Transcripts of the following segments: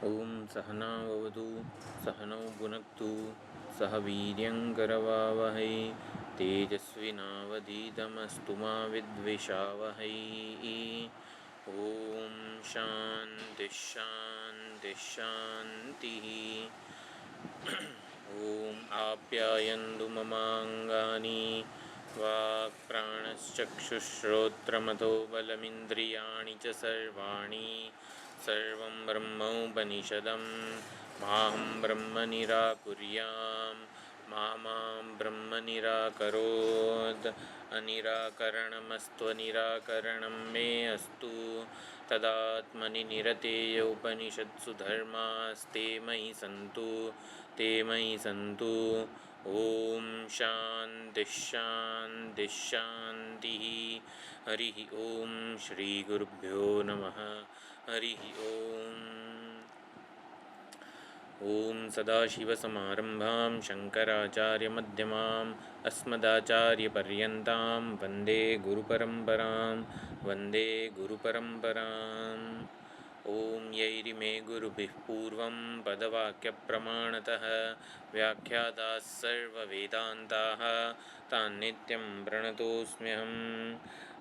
ओम सहनाववतु सहनौ भुनक्तु सह वीर्यङ्करवावहै तेजस्विनावधीतमस्तु मा विद्विषावहै। ओम शान्ति शान्ति शान्तिः। ओम आप्यायन्तु ममाङ्गानि वाक्प्राणश्चक्षुश्रोत्रमथो बलमिन्द्रियाणि च सर्वाणि सर्वं ब्रह्मोपनिषदं माहं ब्रह्म निराकुर्यां मा ब्रह्म निराकरोत्। अनिराकरणमस्त्वनिराकरणं मे अस्तु तदात्मनि निरतेय उपनिषत्सु धर्मास्ते मयि सन्तु। ओम शान्ति शान्ति शान्तिः। हरिः ओम श्री गुरुभ्यो नमः। हरिः ओम सदाशिवसमारम्भां शङ्कराचार्यमध्यमाम् अस्मदाचार्यपर्यन्तां वन्दे गुरुपरम्पराम्। ओम यैरिमे गुरुभिः पूर्वं पदवाक्यप्रमाणतः व्याख्याताः सर्ववेदान्ताः तान् नित्यं प्रणतोऽस्म्यहम्।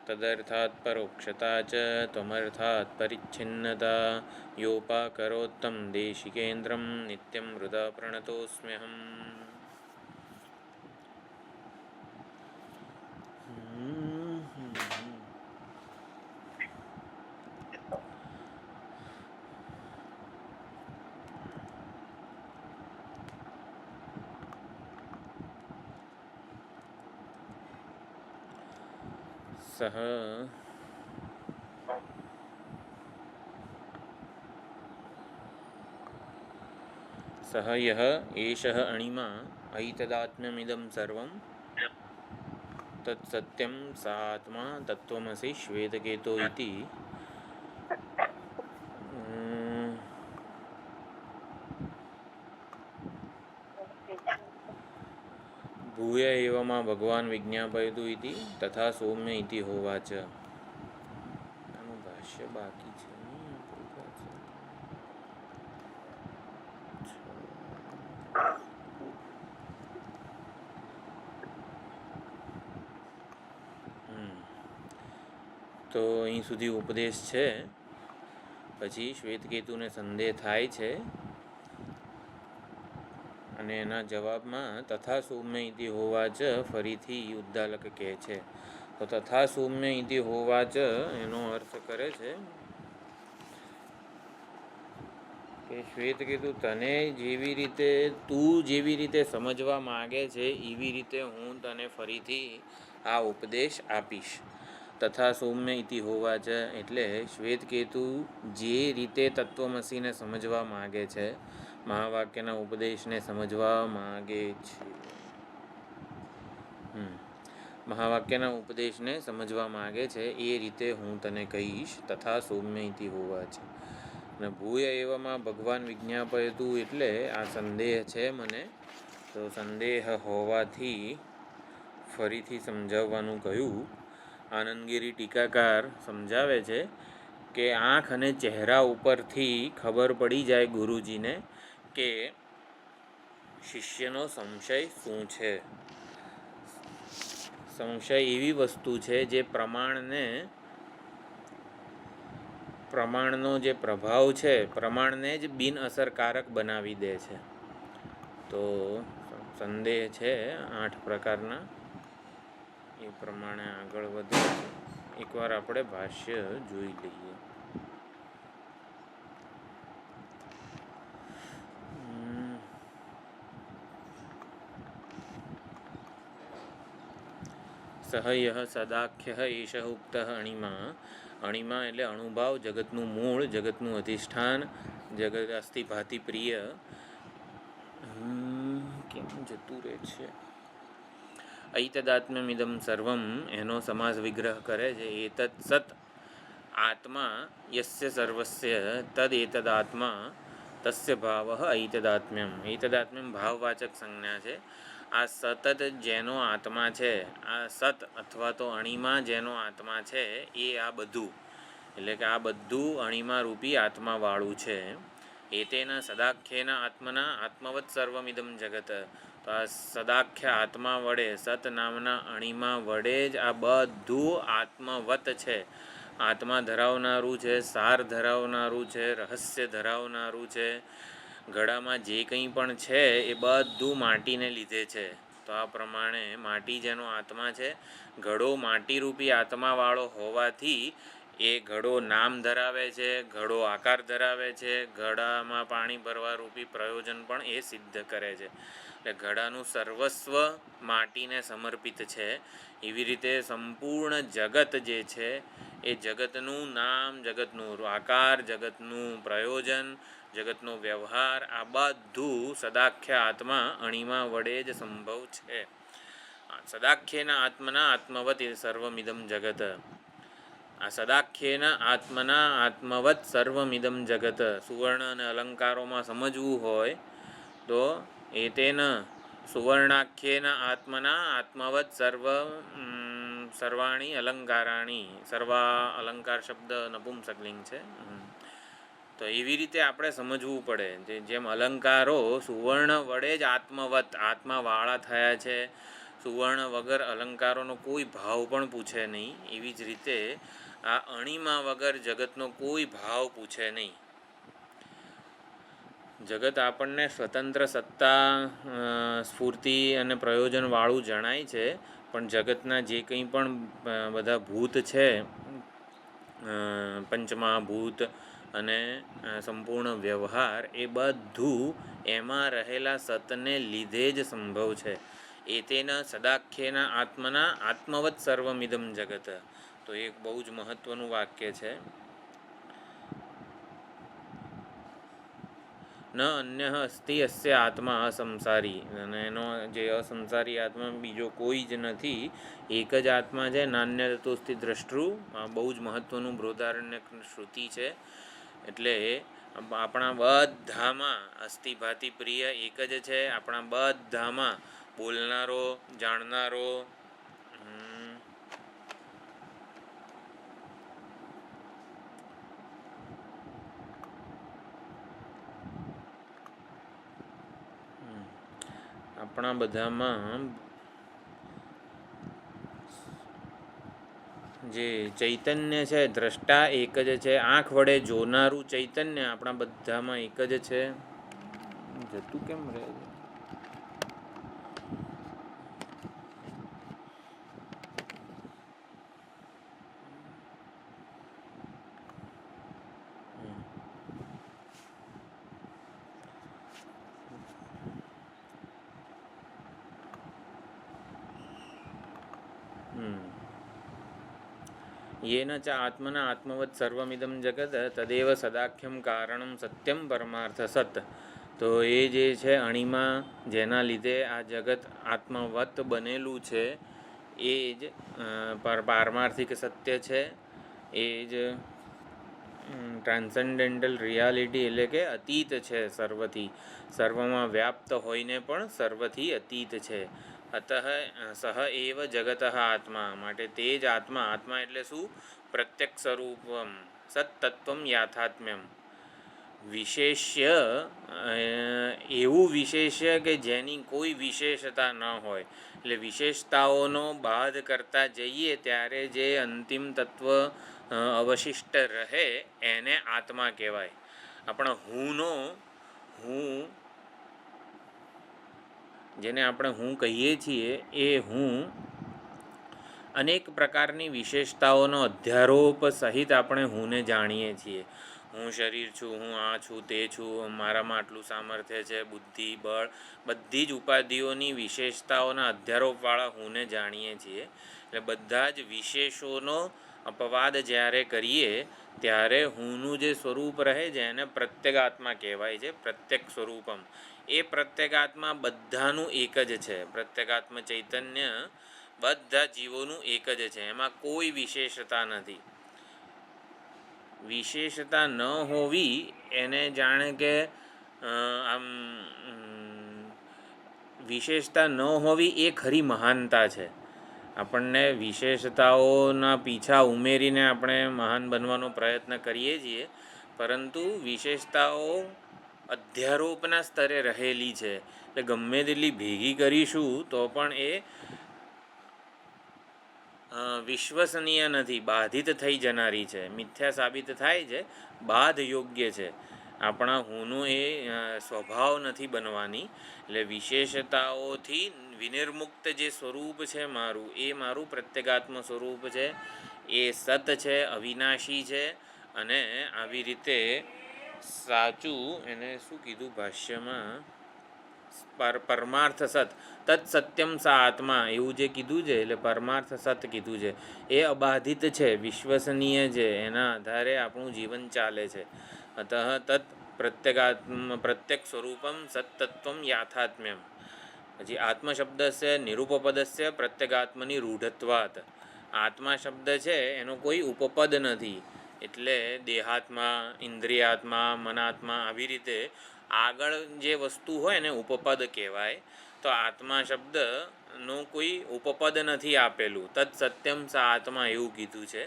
तदर्थात् परोक्षता च त्वमर्थात् परिच्छिन्नता योपाकरोत्तं देशिकेन्द्रं नित्यं हृदा प्रणतोऽस्म्यहम्। सः यः एषः अणिमा ऐतदात्म्यमिदं सर्वं तत्सत्यं स आत्मा तत्त्वमसि श्वेतकेतो इति। भूय एव मा भगवान् विज्ञापयतु इति तथा सौम्य इति होवाच। भाष्य बाकी છે તો અહીં સુધી ઉપદેશ છે. પછી શ્વેતકેતુને સંદેહ થાય છે અને એના જવાબમાં તથા સૌમ્ય ઇતિ હોવાચ ફરીથી ઉદ્દાલક કહે છે. તો તથા સૌમ્ય ઇતિ હોવાચ એનો અર્થ કરે છે કે શ્વેતકેતુ તને તું જેવી રીતે સમજવા માગે છે એવી રીતે હું તને ફરીથી આ ઉપદેશ આપીશ. તથા સૌમ્ય ઇતિ હોવાચ એટલે શ્વેતકેતુ જે રીતે તત્વમસીને સમજવા માગે છે, મહાવાક્યના ઉપદેશને સમજવા માગે છે, મહાવાક્યના ઉપદેશને સમજવા માગે છે એ રીતે હું તને કહીશ. તથા સૌમ્ય ઇતિ હોવાચ. અને ભૂય એવામાં ભગવાન વિજ્ઞાપયતું એટલે આ સંદેહ છે મને, તો સંદેહ હોવાથી ફરીથી સમજાવવાનું કહ્યું. આનંદગીરી ટીકાકાર સમજાવે છે કે આંખ અને ચહેરા ઉપરથી ખબર પડી જાય ગુરુજીને કે શિષ્યનો સંશય શું છે. સંશય એવી વસ્તુ છે જે પ્રમાણનો જે પ્રભાવ છે પ્રમાણને જ બિન અસરકારક બનાવી દે છે. તો સંદેહ છે 8 પ્રકારના, એ પ્રમાણે આગળ વધે. એકવાર આપણે ભાષ્ય જોઈ લઈએ. સહ યહ સદાખ્ય એષ ઉક્ત અણિમા. અણિમા એટલે અણુભાવ, જગતનું મૂળ, જગતનું અધિષ્ઠાન, જગત અસ્થિ ભાતિ પ્રિય. કેમ જતું રહે છે? ઐતદાત્મ્યમિદમ સર્વમ એનો સમાસ વિગ્રહ કરે છે. એતદ સત આત્મા યસ્ય સર્વસ્ય તદ એતદાત્મા તસ્ય ભાવ ઐતદાત્મ્યમ. ઐતદાત્મ્યમ ભાવવાચક સંજ્ઞા છે. આ સતત જેનો આત્મા છે, આ સત અથવા તો અણિમા જેનો આત્મા છે એ આ બધું, એટલે કે આ બધું અણિમા રૂપી આત્માવાળું છે. એતેન સદાખ્યેન આત્મના આત્મવત સર્વમિદમ જગત. તો આ સદાખ્ય આત્મા વડે, સત નામના અણીમાં વડે જ આ બધું આત્મવત છે. આત્મા ધરાવનારું છે, સાર ધરાવનારું છે, રહસ્ય ધરાવનારું છે. ઘડામાં જે કંઈ પણ છે એ બધું માટીને લીધે છે. તો આ પ્રમાણે માટી જેનો આત્મા છે, ઘડો માટીરૂપી આત્માવાળો હોવાથી એ ઘડો નામ ધરાવે છે, ઘડો આકાર ધરાવે છે, ઘડામાં પાણી ભરવા રૂપી પ્રયોજન પણ એ સિદ્ધ કરે છે. એટલે ઘડાનું સર્વસ્વ માટીને સમર્પિત છે. એવી રીતે સંપૂર્ણ જગત જે છે એ જગતનું નામ, જગતનું આકાર, જગતનું પ્રયોજન, જગતનો વ્યવહાર આ બધું સદાખ્ય આત્મા અણીમાં વડે જ સંભવ છે. સદાખ્યેના આત્મના આત્મવત સર્વમિદમ જગત. આ સદાખ્યેના આત્મના આત્મવત સર્વમિદમ જગત સુવર્ણ અને અલંકારોમાં સમજવું હોય તો એતેન સુવર્ણાખ્યેન આત્મના આત્મવત સર્વાણી અલંકારાણી. સર્વા અલંકાર શબ્દ નપુંસકલિંગ છે. તો એવી રીતે આપણે સમજવું પડે. જેમ અલંકારો સુવર્ણ વડે જ આત્મવત આત્માવાળા થયા છે, સુવર્ણ વગર અલંકારોનો કોઈ ભાવ પણ પૂછે નહીં. એવી જ રીતે આ અણીમાં વગર જગતનો કોઈ ભાવ પૂછે નહીં. જગત આપણને સ્વતંત્ર સત્તા, સ્ફૂર્તિ અને પ્રયોજનવાળું જણાય છે, પણ જગતના જે કંઈ પણ બધા ભૂત છે, પંચમહાભૂત અને સંપૂર્ણ વ્યવહાર, એ બધું એમાં રહેલા સતને લીધે જ સંભવ છે. એતેના સદાખ્યેના આત્મના આત્મવત સર્વમિદમ જગત. તો એક બહુ જ મહત્ત્વનું વાક્ય છે. ન અન્ય અસ્તિ અસ્ય આત્મા અસંસારી. અને એનો જે અસંસારી આત્મા બીજો કોઈ જ નથી, એક જ આત્મા છે. નાન્ય તતોસ્તિ દ્રષ્ટૃ. આ બહુ જ મહત્ત્વનું બૃહદારણ્યક શ્રુતિ છે. એટલે આપણા બધામાં અસ્થિભાતિ પ્રિય એક જ છે. આપણા બધામાં બોલનારો, જાણનારો, આપણા બધામાં જે ચૈતન્ય છે, દ્રષ્ટા એક જ છે. આંખ વડે જોનારું ચૈતન્ય આપણા બધામાં એક જ છે. જતું કેમ રહે છે? येन च आत्मना आत्मवत् सर्वमिदं जगत तदेव સદાખ્યમ કારણમ સત્યમ પરમાર્થ સત. તો એ જે છે અણીમાં જેના લીધે આ જગત આત્મવત બનેલું છે એ જ પારમાર્થિક સત્ય છે. એ જ ટ્રાન્સેન્ડેન્ટલ રિયાલિટી એટલે કે અતીત છે. સર્વથી સર્વમાં વ્યાપ્ત હોઈને પણ સર્વથી અતીત છે. અતઃ સહ એવ જગત આત્મા. માટે તે જ આત્મા. આત્મા એટલે શું? પ્રત્યક્ષ સ્વરૂપમ સત્તત્વમ યાથાત્મ્યમ. વિશેષ્ય, એવું વિશેષ્ય કે જેની કોઈ વિશેષતા ન હોય. એટલે વિશેષતાઓનો બાદ કરતા જઈએ ત્યારે જે અંતિમ તત્વ અવશિષ્ટ રહે એને આત્મા કહેવાય. આપણા હું જેને આપણે હું કહીએ છીએ એ હું અનેક પ્રકારની વિશેષતાઓનો અધ્યારોપ સહિત આપણે હુંને જાણીએ છીએ. હું શરીર છું, હું આ છું, તે છું, મારામાં આટલું સામર્થ્ય છે, બુદ્ધિ, બળ, બધી જ ઉપાધિઓની વિશેષતાઓના અધ્યારોપવાળા હુંને જાણીએ છીએ. એટલે બધા જ વિશેષોનો અપવાદ જ્યારે કરીએ ત્યારે હુંનું જે સ્વરૂપ રહે છે એને પ્રત્યેગાત્મા કહેવાય છે. પ્રત્યેક સ્વરૂપમ. એ પ્રત્યેગાત્મા બધાનું એક જ છે. પ્રત્યેગાત્મ ચૈતન્ય બધા જીવોનું એક જ છે. એમાં કોઈ વિશેષતા નથી. વિશેષતા ન હોવી એને જાણે કે આમ વિશેષતા ન હોવી એ ખરી મહાનતા છે. આપણને વિશેષતાઓના પીછા ઉમેરીને આપણે મહાન બનવાનો પ્રયત્ન કરીએ છીએ, પરંતુ વિશેષતાઓ અધ્યારોપના સ્તરે રહેલી છે. એટલે ગમે તેટલી ભેગી કરીશું તો પણ એ વિશ્વસનીય નથી, બાધિત થઈ જનારી છે, મિથ્યા સાબિત થાય છે, બાધ યોગ્ય છે. આપણા હુંનું એ સ્વભાવ નથી બનવાની. એટલે વિશેષતાઓથી વિનિર્મુક્ત જે સ્વરૂપ છે મારું, એ મારું પ્રત્યેગાત્મ સ્વરૂપ છે. એ સત છે, અવિનાશી છે. અને આવી રીતે સાચું, એને શું કીધું ભાષ્યમાં, પરમાર્થ સત, તત્ સત્યમ સા આત્મા, એવું જે કીધું છે, એટલે પરમાર્થ સત કીધું છે. એ અબાધિત છે, વિશ્વસનીય છે, એના આધારે આપણું જીવન ચાલે છે. અતઃ તત્ પ્રત્યેક સ્વરૂપમ સત્તત્વમ યાથાત્મ્યમ. પછી આત્મ શબ્દસ્ય નિરૂપપદસ્ય પ્રત્યેગાત્મની રૂઢત્વાત. આત્મા શબ્દ છે એનો કોઈ ઉપપદ નથી. એટલે દેહાત્મા, ઇન્દ્રિયાત્મા, મનાત્મા, આવી રીતે આગળ જે વસ્તુ હોય ને ઉપપદ કહેવાય. તો આત્મા શબ્દનું કોઈ ઉપપદ નથી આપેલું. તત્ સત્યમ સા આત્મા એવું કીધું છે.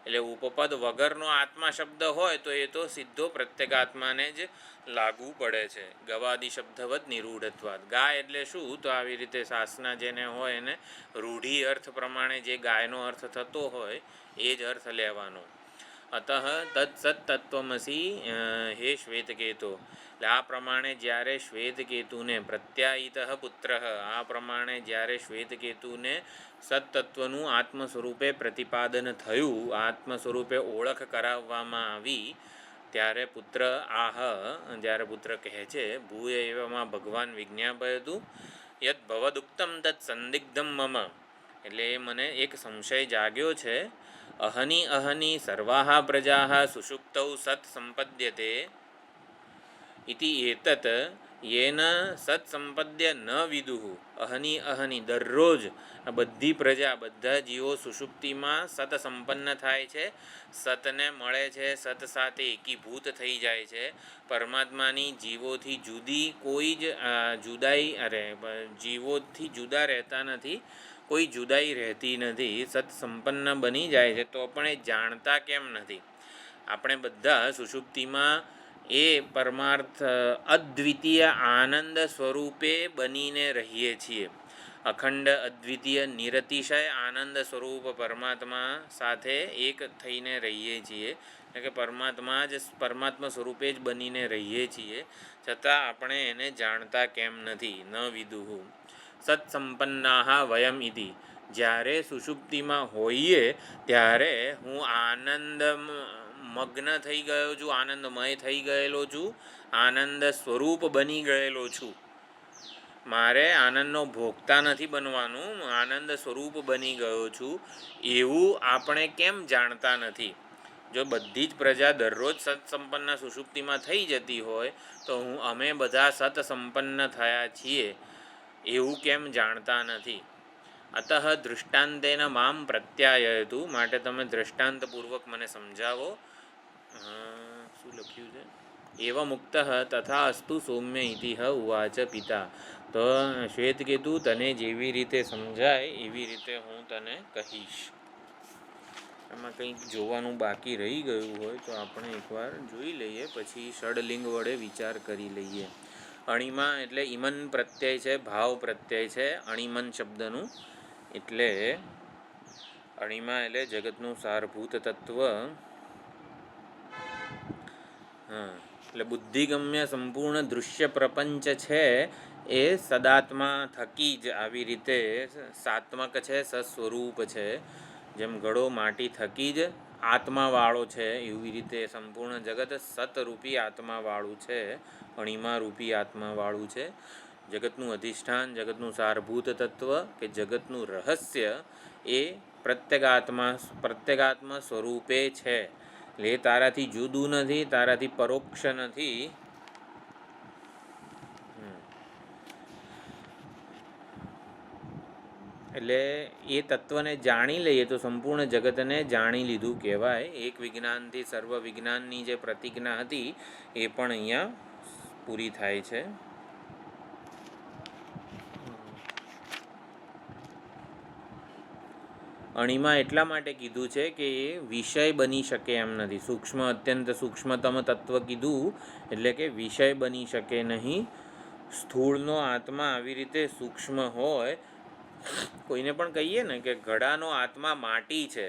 એટલે ઉપપદ વગરનો આત્મા શબ્દ હોય તો એ તો સીધો પ્રત્યેગાત્માને જ લાગુ પડે છે. ગવાદી શબ્દવત નિરૂઢત્વાદ. ગાય એટલે શું? તો આવી રીતે શાસના જેને હોય એને રૂઢિ અર્થ પ્રમાણે જે ગાયનો અર્થ થતો હોય એ જ અર્થ લેવાનો. અતઃ તત્સત્તત્વમસી હે શ્વેતકેતો. એટલે આ પ્રમાણે જ્યારે શ્વેતકેતુને પ્રત્યાયિત પુત્ર, આ પ્રમાણે જ્યારે શ્વેતકેતુને સત્તત્વનું આત્મ સ્વરૂપે પ્રતિપાદન થયું, આત્મ સ્વરૂપે ઓળખ કરાવવામાં આવી, ત્યારે પુત્ર આહ, જ્યારે પુત્ર કહે છે, ભૂય એવામાં ભગવાન વિજ્ઞાપયતું યદ ભવદુક્તમ તત્ સંદિગ્ધમ મમ. એટલે એ મને એક સંશય જાગ્યો છે. અહની અહની સર્વાહ પ્રજાઃ સુષુપ્તૌ સત સંપદ્યતે ઇતિ એતત યેન સત સંપદ્ય ન વિદુઃ. અહની અહની, દરરોજ બધી પ્રજા, બધા જીવો સુષુપ્તિમાં સત સંપન્ન થાય છે, સતને મળે છે, સત સાથે એકીભૂત થઈ જાય છે. પરમાત્માની જીવોથી જુદી કોઈ જ જીવોથી જુદા રહેતા નથી, કોઈ જુદાઈ રહેતી નથી. સત સંપન્ન બની જાય છે તો પણ એ જાણતા કેમ નથી? આપણે બધા સુષુપ્તિમાં એ પરમાર્થ અદ્વિતીય આનંદ સ્વરૂપે બનીને રહીએ છીએ. અખંડ અદ્વિતીય નિરતિશય આનંદ સ્વરૂપ પરમાત્મા સાથે એક થઈને રહીએ છીએ. એટલે કે પરમાત્મા સ્વરૂપે જ બનીને રહીએ છીએ, છતાં આપણે એને જાણતા કેમ નથી? ન વિદુઃ સત્સંપન્નાઃ વયમ ઇતિ. જ્યારે સુષુપ્તિમાં હોઈએ ત્યારે હું આનંદ મગ્ન થઈ ગયો છું, આનંદમય થઈ ગયેલો છું, આનંદ સ્વરૂપ બની ગયેલો છું. મારે આનંદનો ભોગતા નથી બનવાનું, આનંદ સ્વરૂપ બની ગયો છું, એવું આપણે કેમ જાણતા નથી? જો બધી જ પ્રજા દરરોજ સત્સંપન્ન સુષુપ્તિમાં થઈ જતી હોય તો અમે બધા સત્સંપન્ન થયા છીએ એવું કેમ જાણતા નથી? અતઃ દૃષ્ટાંતેન મામ પ્રત્યાયતુ. માટે તમે દૃષ્ટાંતપૂર્વક મને સમજાવો. શું લખ્યું છે? એવ મુક્ત તથા અસ્તુ સૌમ્ય ઇતિ ઉવાચ પિતા. તો શ્વેતકેતુ, તને જેવી રીતે સમજાય એવી રીતે હું તને કહીશ. એમાં કંઈક જોવાનું બાકી રહી ગયું હોય તો આપણે એકવાર જોઈ લઈએ, પછી ષડલિંગ વડે વિચાર કરી લઈએ. અણિમા એટલે ઈમન પ્રત્યય છે, ભાવ પ્રત્યય છે અણિમન શબ્દનું. એટલે અણિમા એટલે જગતનું સારભૂત તત્વ. એટલે બુદ્ધિગમ્ય સંપૂર્ણ દૃશ્ય પ્રપંચ છે એ સદાત્મા થકી જ આવી રીતે સાત્મક છે, સસ્વરૂપ છે. જેમ ઘડો માટી થકી જ આત્માવાળો છે, એવી રીતે સંપૂર્ણ જગત સતરૂપી આત્માવાળું છે, અણિમારૂપી આત્માવાળું છે. જગતનું અધિષ્ઠાન, જગતનું સારભૂત તત્વ કે જગતનું રહસ્ય એ પ્રત્યેગાત્મ સ્વરૂપે છે. એટલે એ તારાથી જુદું નથી, તારાથી પરોક્ષ નથી. એટલે એ તત્વને જાણી લઈએ તો સંપૂર્ણ જગતને જાણી લીધું કહેવાય. એક વિજ્ઞાનથી સર્વ વિજ્ઞાનની જે પ્રતિજ્ઞા હતી એ પણ અહીંયા પૂરી થાય છે. અણીમાં એટલા માટે કીધું છે કે એ વિષય બની શકે એમ નથી. સૂક્ષ્મ અત્યંત સૂક્ષ્મતમ તત્વ કીધું એટલે કે વિષય બની શકે નહીં. સ્થૂળનો આત્મા આવી રીતે સૂક્ષ્મ હોય. કોઈને પણ કહીએ ને કે ઘડાનો આત્મા માટી છે,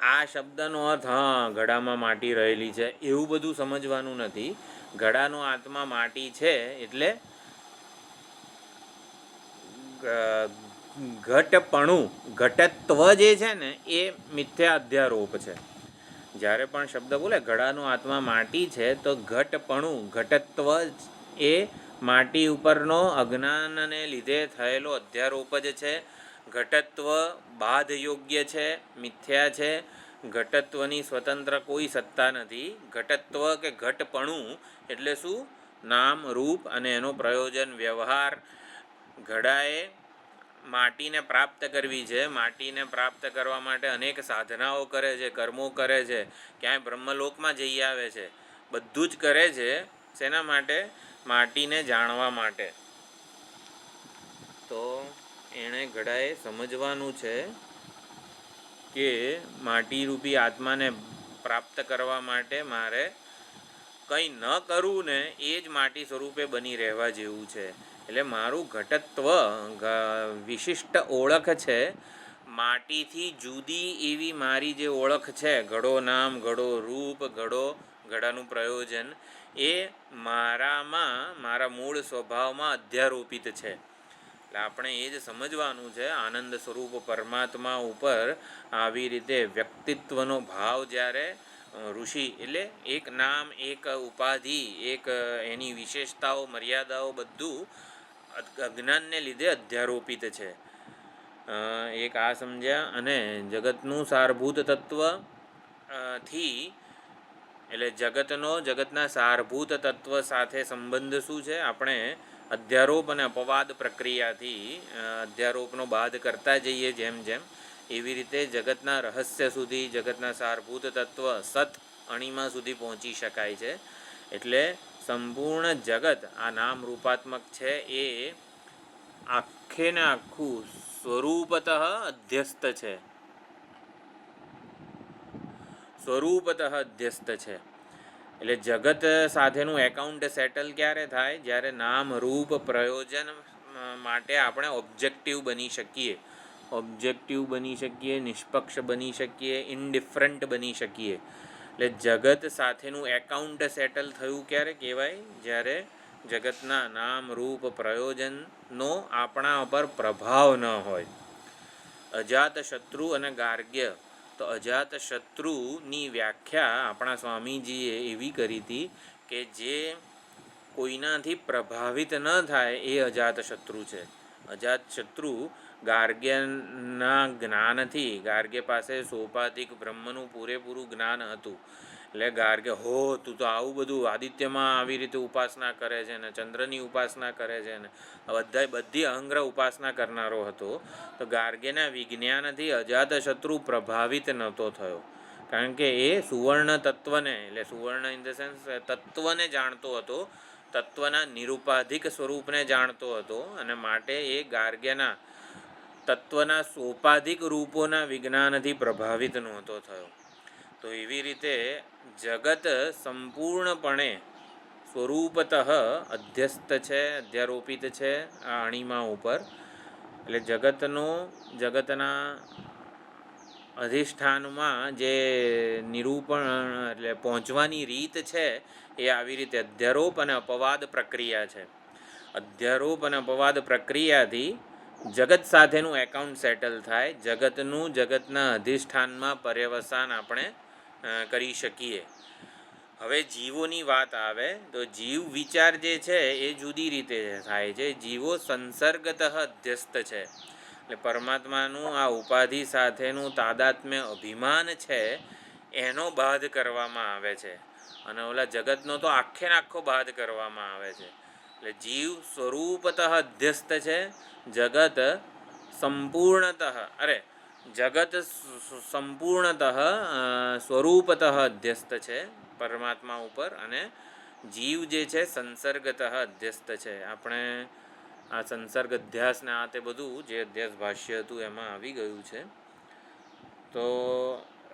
આ શબ્દનો અર્થ ઘડામાં માટી રહેલી છે એવું બધું સમજવાનું નથી. ઘડાનો આત્મા માટી છે એટલે ઘટપણું, ઘટત્વ જે છે ને એ મિથ્યા અધ્યારોપ છે. જ્યારે પણ શબ્દ બોલે ઘડાનો આત્મા માટી છે તો ઘટપણું, ઘટત્વ એ માટી ઉપરનો અજ્ઞાનને લીધે થયેલો અધ્યારોપ જ છે. ઘટત્વ બાધ યોગ્ય છે, મિથ્યા છે. ઘટત્વની સ્વતંત્ર કોઈ સત્તા નથી. ઘટત્વ કે ઘટપણું એટલે શું? નામ, રૂપ અને એનો પ્રયોજન, વ્યવહાર. ઘડાએ માટીને પ્રાપ્ત કરવી છે. માટીને પ્રાપ્ત કરવા માટે અનેક સાધનાઓ કરે છે, કર્મો કરે છે, ક્યાંય બ્રહ્મલોકમાં જઈ આવે છે, બધું જ કરે છે. શેના માટે? માટીને જાણવા માટે. તો એણે ઘડાએ સમજવાનું છે કે માટીરૂપી આત્માને પ્રાપ્ત કરવા માટે મારે કંઈ ન કરવું ને એ જ માટી સ્વરૂપે બની રહેવા જેવું છે. એટલે મારું ઘટત્વ વિશિષ્ટ ઓળખ છે. માટીથી જુદી એવી મારી જે ઓળખ છે, ઘડો નામ, ઘડો રૂપ, ઘડાનું પ્રયોજન, એ મારામાં, મારા મૂળ સ્વભાવમાં અધ્યારોપિત છે. એટલે આપણે એ જ સમજવાનું છે. આનંદ સ્વરૂપ પરમાત્મા ઉપર આવી રીતે વ્યક્તિત્વનો ભાવ જ્યારે ઋષિ એટલે એક નામ, એક ઉપાધિ, એક એની વિશેષતાઓ, મર્યાદાઓ બધું અજ્ઞાનને લીધે અધ્યારોપિત છે. એક આ સમજ્યા. અને જગતનું સારભૂત તત્વ થી એટલે જગતના સારભૂત તત્વ સાથે સંબંધ શું છે? આપણે અધ્યારોપ અને અપવાદ પ્રક્રિયાથી અધ્યારોપનો બાદ કરતા જઈએ જેમ જેમ, એવી રીતે જગતના રહસ્ય સુધી, જગતના સારભૂત તત્વ સત અણીમા સુધી પહોંચી શકાય છે. એટલે સંપૂર્ણ જગત આ નામ રૂપાત્મક છે એ આખે ને આખું સ્વરૂપતઃ અધ્યસ્ત છે. સ્વરૂપતઃ અધ્યસ્ત છે. એટલે જગત સાથેનું એકાઉન્ટ સેટલ ક્યારે થાય? જ્યારે નામ, રૂપ, પ્રયોજન માટે આપણે ઓબ્જેક્ટિવ બની શકીએ. ઓબ્જેક્ટિવ બની શકીએ, નિષ્પક્ષ બની શકીએ, ઇનડિફરન્ટ બની શકીએ. એટલે જગત સાથેનું એકાઉન્ટ સેટલ થયું ક્યારે કહેવાય? જ્યારે જગતના નામ, રૂપ, પ્રયોજનનો આપણા પર પ્રભાવ ન હોય. અજાત શત્રુ અને ગાર્ગ્ય. તો અજાત શત્રુની વ્યાખ્યા આપણા સ્વામીજીએ એવી કરી હતી કે જે કોઈનાથી પ્રભાવિત ન થાય એ અજાત શત્રુ છે. અજાત શત્રુ ગાર્ગ્યના જ્ઞાનથી, ગાર્ગ્ય પાસે સોપાધિક બ્રહ્મનું પૂરેપૂરું જ્ઞાન હતું. એટલે ગાર્ગ્ય, તું તો આવું બધું આદિત્યમાં આવી રીતે ઉપાસના કરે છે ને ચંદ્રની ઉપાસના કરે છે ને બધી અહંગ્રહ ઉપાસના કરનારો હતો. તો ગાર્ગ્યના વિજ્ઞાનથી અજાતશત્રુ પ્રભાવિત નહોતો થયો. કારણ કે એ સુવર્ણ તત્વને, એટલે સુવર્ણ ઇન ધ સેન્સ તત્વને જાણતો હતો, તત્વના નિરુપાધિક સ્વરૂપને જાણતો હતો. અને માટે એ ગાર્ગ્યના તત્વના સોપાધિક રૂપોના વિજ્ઞાનથી પ્રભાવિત નહોતો થયો. તો એવી રીતે જગત સંપૂર્ણપણે સ્વરૂપતઃ અધ્યસ્ત છે, અધ્યારોપિત છે આ અણીમા ઉપર. એટલે જગતના અધિષ્ઠાનમાં જે નિરૂપણ એટલે પહોંચવાની રીત છે એ આવી રીતે અધ્યારોપ અને અપવાદ પ્રક્રિયા છે. અધ્યારોપ અને અપવાદ પ્રક્રિયાથી જગત સાથેનું એકાઉન્ટ સેટલ થાય. જગતના અધિષ્ઠાનમાં પર્યવસાન આપણે કરી શકીએ. હવે જીવોની વાત આવે તો જીવ વિચાર જે છે એ જુદી રીતે થાય છે. જીવો સંસર્ગતઃ અધ્યસ્ત છે. એટલે પરમાત્માનું આ ઉપાધિ સાથેનું તાદાત્મ્ય અભિમાન છે એનો બાદ કરવામાં આવે છે. અને ઓલા જગતનો તો આખે આખો બાદ કરવામાં આવે છે. એટલે જીવ સ્વરૂપતઃ અધ્યસ્ત છે. જગત સંપૂર્ણતઃ સ્વરૂપતઃ અધ્યસ્ત છે પરમાત્મા ઉપર. અને જીવ જે છે સંસર્ગતઃ અધ્યસ્ત છે. આપણે આ સંસર્ગ અધ્યાસને આ તે બધું જે અધ્યાસ ભાષ્ય હતું એમાં આવી ગયું છે. તો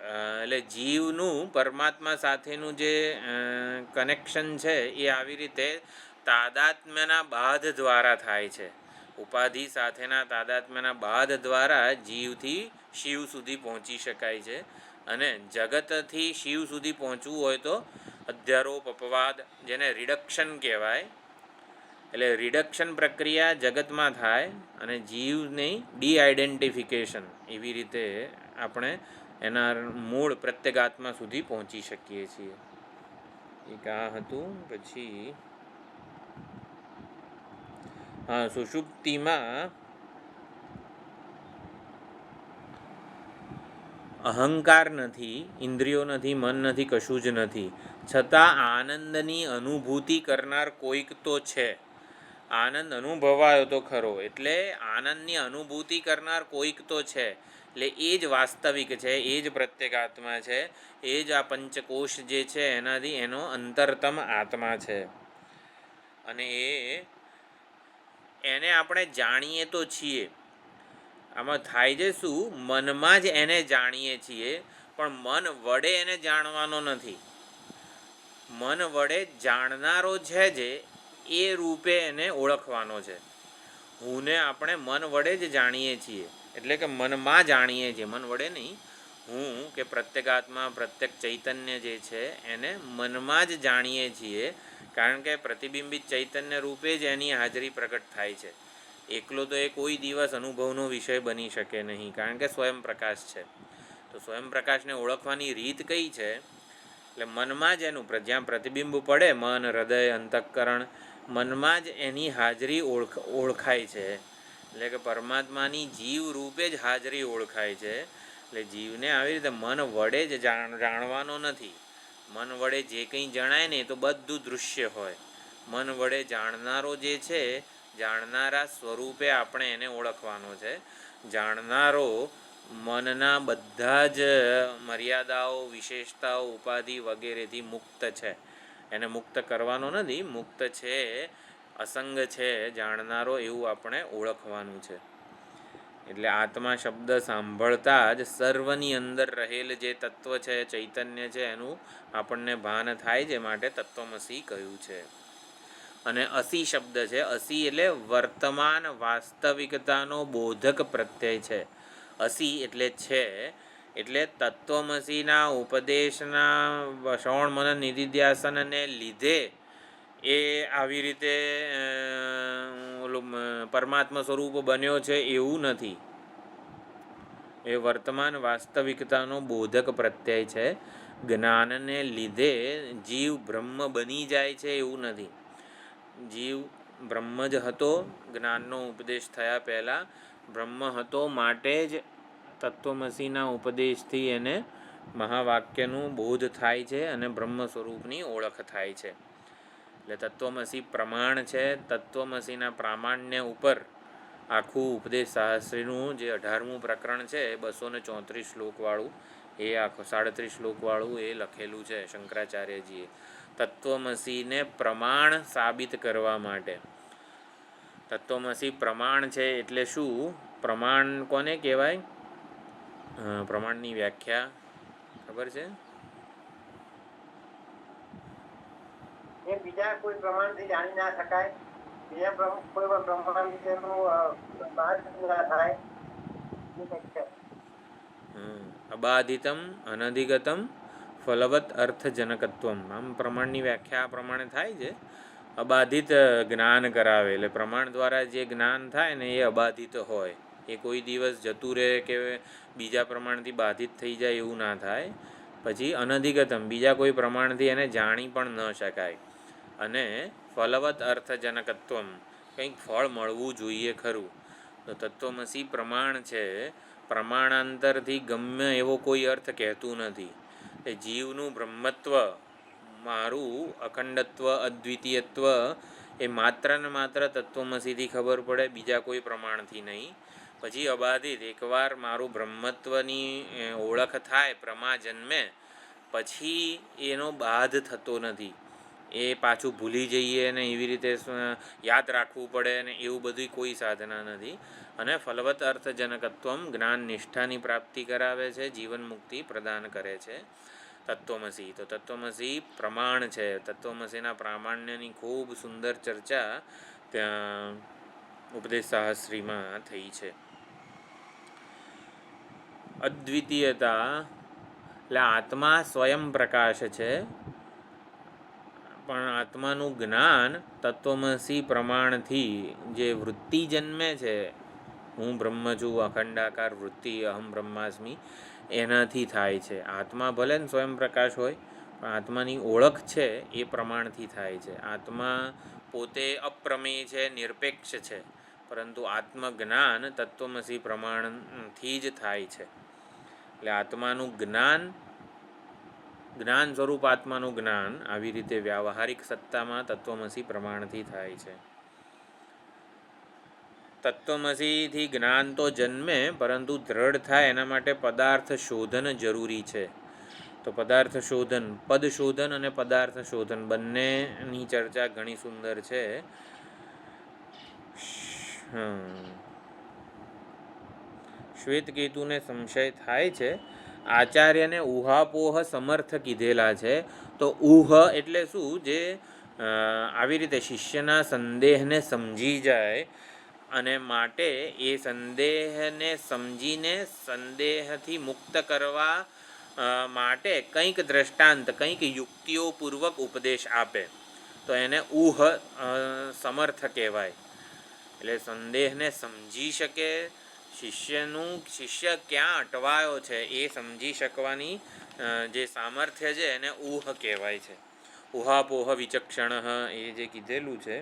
એટલે જીવનું પરમાત્મા સાથેનું જે કનેક્શન છે એ આવી રીતે તાદાત્મ્યના બાધ દ્વારા થાય છે. ઉપાધિ સાથેના તાદાત્મ્યના બાધ દ્વારા જીવથી શિવ સુધી પહોંચી શકાય છે. અને જગતથી શિવ સુધી પહોંચવું હોય તો અધ્યારોપ અપવાદ, જેને રિડક્શન કહેવાય, એટલે રિડક્શન પ્રક્રિયા જગતમાં થાય અને જીવની ડીઆઇડેન્ટિફિકેશન, એવી રીતે આપણે એના મૂળ પ્રત્યેગાત્મા સુધી પહોંચી શકીએ છીએ. એક આ હતું. પછી સુષુપ્તિમાં અહંકાર નથી, ઇન્દ્રિયો નથી, મન નથી, કશું જ નથી, છતાં આનંદની અનુભૂતિ કરનાર કોઈક તો છે. આનંદ અનુભવાયો તો ખરો, એટલે આનંદની અનુભૂતિ કરનાર કોઈક તો છે. એટલે એ જ વાસ્તવિક છે, એ જ પ્રત્યેગાત્મા છે, એ જ આ પંચકોશ જે છે એનાથી એનો અંતરતમ આત્મા છે. અને એને આપણે જાણીએ તો છીએ. આમાં થાય છે શું? મનમાં જ એને જાણીએ છીએ, પણ મન વડે એને જાણવાનો નથી. મન વડે જાણનારો છે જે એ રૂપે એને ઓળખવાનો છે. હુંને આપણે મન વડે જ જાણીએ છીએ, એટલે કે મનમાં જાણીએ છીએ, મન વડે નહીં. હું કે પ્રત્યેગાત્મા, પ્રત્યેક ચૈતન્ય જે છે એને મનમાં જ જાણીએ છીએ, કારણ કે પ્રતિબિંબિત ચૈતન્ય રૂપે જ એની હાજરી પ્રગટ થાય છે. એકલો તો એ કોઈ દિવસ અનુભવનો વિષય બની શકે નહીં, કારણ કે સ્વયં પ્રકાશ છે. તો સ્વયં પ્રકાશને ઓળખવાની રીત કઈ છે? એટલે મનમાં જ એનું જ્યાં પ્રતિબિંબ પડે, મન, હૃદય, અંતઃકરણ, મનમાં જ એની હાજરી ઓળખાય છે. એટલે કે પરમાત્માની જીવ રૂપે જ હાજરી ઓળખાય છે. એટલે જીવને આવી રીતે મન વડે જ જાણવાનો નથી. મન વડે જે કંઈ જણાય ને એ તો બધું દૃશ્ય હોય. મન વડે જાણનારો જે છે, જાણનારા સ્વરૂપે આપણે એને ઓળખવાનો છે. જાણનારો મનના બધા જ મર્યાદાઓ, વિશેષતાઓ, ઉપાધિ વગેરેથી મુક્ત છે. એને મુક્ત કરવાનો નથી, મુક્ત છે, અસંગ છે જાણનારો, એવું આપણે ઓળખવાનું છે. એટલે આત્મા શબ્દ સાંભળતા જ સર્વની અંદર રહેલ જે તત્વ છે, ચૈતન્ય છે, એનું આપણને ભાન થાય છે, માટે તત્વમસી કહ્યું છે. અને અસી શબ્દ છે, અસી એટલે વર્તમાન વાસ્તવિકતાનો બોધક પ્રત્યય છે. અસી એટલે છે, એટલે તત્વમસીના ઉપદેશના શ્રવણ મનન નિધિધ્યાસનને લીધે એ આવી રીતે પરમાત્મા સ્વરૂપ બન્યો છે એવું નથી. એ વર્તમાન વાસ્તવિકતાનો બોધક પ્રત્યય છે. જ્ઞાનને લીધે જીવ બ્રહ્મ બની જાય છે એવું નથી. જીવ બ્રહ્મ જ હતો, જ્ઞાનનો ઉપદેશ થયા પહેલાં બ્રહ્મ હતો, માટે જ તત્વમસીના ઉપદેશથી એને મહાવાક્યનું બોધ થાય છે અને બ્રહ્મ સ્વરૂપની ઓળખ થાય છે. એટલે તત્વમસી પ્રમાણ છે. તત્વમસીના પ્રામાણ્ય ઉપર આખું ઉપદેશ શાસ્ત્રીનું જે 18મું પ્રકરણ છે, 234 શ્લોકવાળું, એ આખું 37 શ્લોકવાળું એ લખેલું છે શંકરાચાર્યજીએ. તત્વમસીને પ્રમાણ સાબિત કરવા માટે. તત્વમસી પ્રમાણ છે એટલે શું? પ્રમાણ કોને કહેવાય? પ્રમાણની વ્યાખ્યા ખબર છે? એ બીજા કોઈ પ્રમાણથી જાણી ના શકાય, બીજા કોઈ પ્રમાણથી ના થાય. અબાધિતમ અનધિગતમ ફલવત અર્થજનકત્વમ. આમ પ્રમાણની વ્યાખ્યા આ પ્રમાણે થાય છે. અબાધિત જ્ઞાન કરાવે, એટલે પ્રમાણ દ્વારા જે જ્ઞાન થાય ને એ અબાધિત હોય. એ કોઈ દિવસ જતું રહે કે બીજા પ્રમાણથી બાધિત થઈ જાય એવું ના થાય. પછી અનધિગતમ, બીજા કોઈ પ્રમાણથી એને જાણી પણ ન શકાય. અને ફલવત અર્થજનકત્વમ, કંઈક ફળ મળવું જોઈએ ખરું. તો તત્વમસી પ્રમાણ છે, પ્રમાણાંતરથી ગમે એવો કોઈ અર્થ કહેતું નથી. એ જીવનું બ્રહ્મત્વ, મારું અખંડત્વ, અદ્વિતીયત્વ એ માત્ર ને માત્ર તત્વમસીથી ખબર પડે, બીજા કોઈ પ્રમાણથી નહીં. પછી અબાધિત, એકવાર મારું બ્રહ્મત્વની ઓળખ થાય, પ્રમા જન્મે, પછી એનો બાધ થતો નથી. એ પાછું ભૂલી જઈએ અને એવી રીતે યાદ રાખવું પડે અને એવું બધું કોઈ સાધના નથી. અને ફલવત અર્થજનકત્વમ જ્ઞાન નિષ્ઠાની પ્રાપ્તિ કરાવે છે, જીવન મુક્તિ પ્રદાન કરે છે. તત્વમસી, તો તત્વમસી પ્રમાણ છે. તત્વમસીના પ્રામાણ્યની ખૂબ સુંદર ચર્ચા ત્યાં ઉપદેશ સાહસ્રીમાં થઈ છે. અદ્વિતીયતા એટલે આત્મા સ્વયં પ્રકાશ છે, પણ આત્માનું જ્ઞાન તત્વમસી પ્રમાણથી જે વૃત્તિ જન્મે છે, હું બ્રહ્મ છું, અખંડાકાર વૃત્તિ, અહમ બ્રહ્માસ્મી, એનાથી થાય છે. આત્મા ભલે ને સ્વયં પ્રકાશ હોય, પણ આત્માની ઓળખ છે એ પ્રમાણથી થાય છે. આત્મા પોતે અપ્રમેય છે, નિરપેક્ષ છે, પરંતુ આત્મજ્ઞાન તત્વમસી પ્રમાણથી જ થાય છે. એટલે આત્માનું જ્ઞાન, જ્ઞાન સ્વરૂપ આત્માનું જ્ઞાન આવી રીતે વ્યાવહારિક સત્તામાં તત્વમસી પ્રમાણથી થાય છે. તત્વમસીથી જ્ઞાન તો જન્મે, પરંતુ દ્રઢ થાય એના માટે પદાર્થ શોધન જરૂરી છે. તો પદાર્થ શોધન, પદ શોધન અને પદાર્થ શોધન બંનેની ચર્ચા ઘણી સુંદર છે. શ્વેતકેતુને સંશય થાય છે, આચાર્યને ઉહાપોહ સમર્થ કીધેલા છે. તો ઉહ એટલે શું? જે આવી રીતે શિષ્યના સંદેહને સમજી જાય અને માટે એ સંદેહને સમજીને સંદેહથી મુક્ત કરવા માટે કંઈક દ્રષ્ટાંત, કંઈક યુક્તિઓપૂર્વક ઉપદેશ આપે, તો એને ઉહ સમર્થ કહેવાય. એટલે સંદેહને સમજી શકે, શિષ્ય ક્યાં અટવાયો છે એ સમજી શકવાની જે સામર્થ્ય છે એને ઉહ કહેવાય છે. ઉહાપોહ વિચક્ષણ એ જે કીધેલું છે.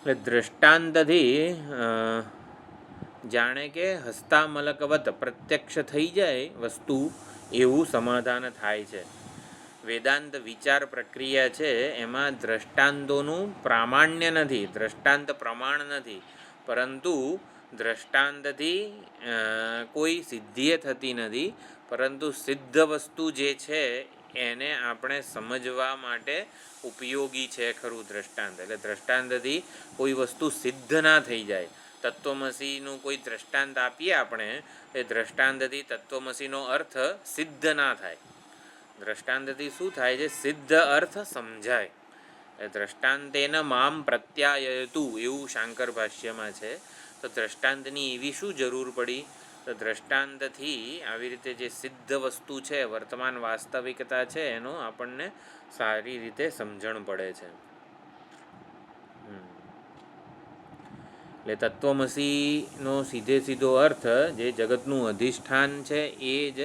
એટલે દ્રષ્ટાંતથી જાણે કે હસ્તામલકવત પ્રત્યક્ષ થઈ જાય વસ્તુ, એવું સમાધાન થાય છે. વેદાંત વિચાર પ્રક્રિયા છે એમાં દ્રષ્ટાંતોનું પ્રામાણ્ય નથી, દ્રષ્ટાંત પ્રમાણ નથી, પરંતુ દ્રષ્ટાંતથી કોઈ સિદ્ધિએ થતી નથી, પરંતુ સિદ્ધ વસ્તુ જે છે એને આપણે સમજવા માટે ઉપયોગી છે ખરું દ્રષ્ટાંત. એટલે દ્રષ્ટાંતથી કોઈ વસ્તુ સિદ્ધ ના થઈ જાય. તત્વમસીનું કોઈ દ્રષ્ટાંત આપીએ આપણે, એ દ્રષ્ટાંતથી તત્વમસીનો અર્થ સિદ્ધ ના થાય. દ્રષ્ટાંતથી શું થાય છે? સિદ્ધ અર્થ સમજાય. દ્રષ્ટાંતેન મામ પ્રત્યાયતુ એવું શાંકર ભાષ્યમાં છે. તો દ્રષ્ટાંતની એવી શું જરૂર પડી? તો દ્રષ્ટાંતથી આવી રીતે જે સિદ્ધ વસ્તુ છે, વર્તમાન વાસ્તવિકતા છે, એનો આપણને સારી રીતે સમજણ પડે છે. એટલે તત્વમસીનો સીધો અર્થ જે જગતનું અધિષ્ઠાન છે એ જ,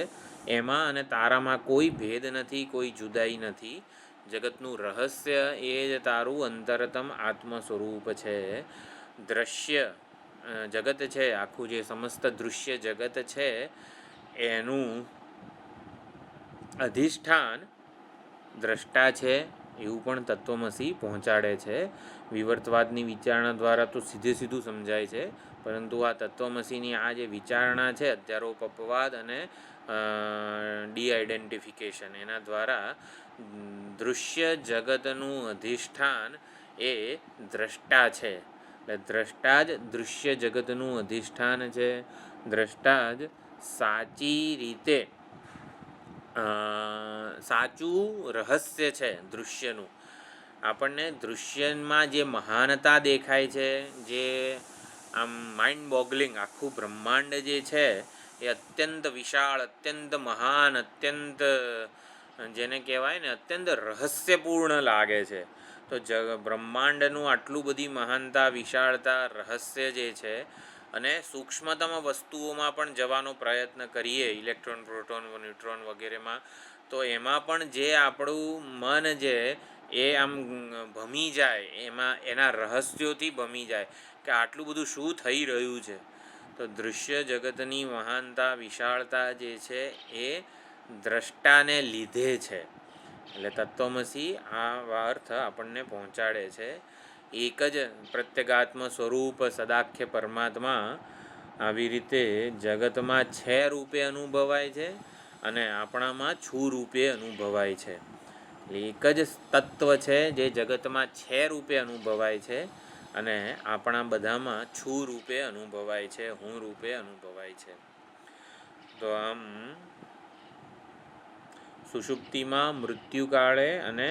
એમાં અને તારામાં કોઈ ભેદ નથી, કોઈ જુદાઈ નથી. જગતનું રહસ્ય એ જ તારું અંતરતમ આત્મ સ્વરૂપ છે. દ્રશ્ય જગત છે, આખું જે સમસ્ત દૃશ્ય જગત છે એનું અધિષ્ઠાન દ્રષ્ટા છે, એવું પણ તત્વમસી પહોંચાડે છે. વિવર્તવાદની વિચારણા દ્વારા તો સીધું સમજાય છે, પરંતુ આ તત્વમસીની આ જે વિચારણા છે, અધ્યારોપવાદ અને ડીઆઇડેન્ટિફિકેશન, એના દ્વારા દૃશ્ય જગતનું અધિષ્ઠાન એ દ્રષ્ટા છે. એટલે દ્રષ્ટા જ દૃશ્ય જગતનું અધિષ્ઠાન છે. દ્રષ્ટા જ સાચી રીતે સાચું રહસ્ય છે દૃશ્યનું. આપણને દૃશ્યમાં જે મહાનતા દેખાય છે, જે આમ માઇન્ડ બોગલિંગ આખું બ્રહ્માંડ જે છે એ અત્યંત વિશાળ, અત્યંત મહાન, અત્યંત જેને કહેવાય ને અત્યંત રહસ્યપૂર્ણ લાગે છે. તો બ્રહ્માંડનું આટલું બધી મહાનતા, વિશાળતા, રહસ્ય જે છે, અને સૂક્ષ્મતમ વસ્તુઓમાં પણ જવાનો પ્રયત્ન કરીએ, ઇલેક્ટ્રોન, પ્રોટોન, ન્યુટ્રોન વગેરેમાં, તો એમાં પણ જે આપણું મન છે એ આમ ભમી જાય, એમાં એના રહસ્યોથી ભમી જાય કે આટલું બધું શું થઈ રહ્યું છે. તો દૃશ્ય જગતની મહાનતા, વિશાળતા જે છે એ દ્રષ્ટાને લીધે છે. એટલે તત્વમસી આ અર્થ આપણને પહોંચાડે છે. એક જ પ્રત્યેગાત્મ સ્વરૂપ સદાખ્ય પરમાત્મા આવી રીતે જગતમાં છે રૂપે અનુભવાય છે અને આપણામાં છું રૂપે અનુભવાય છે. એક જ તત્વ છે જે જગતમાં છે રૂપે અનુભવાય છે અને આપણા બધામાં છું રૂપે અનુભવાય છે, હું રૂપે અનુભવાય છે. તો આમ સુષુપ્તિમાં મૃત્યુકાળે અને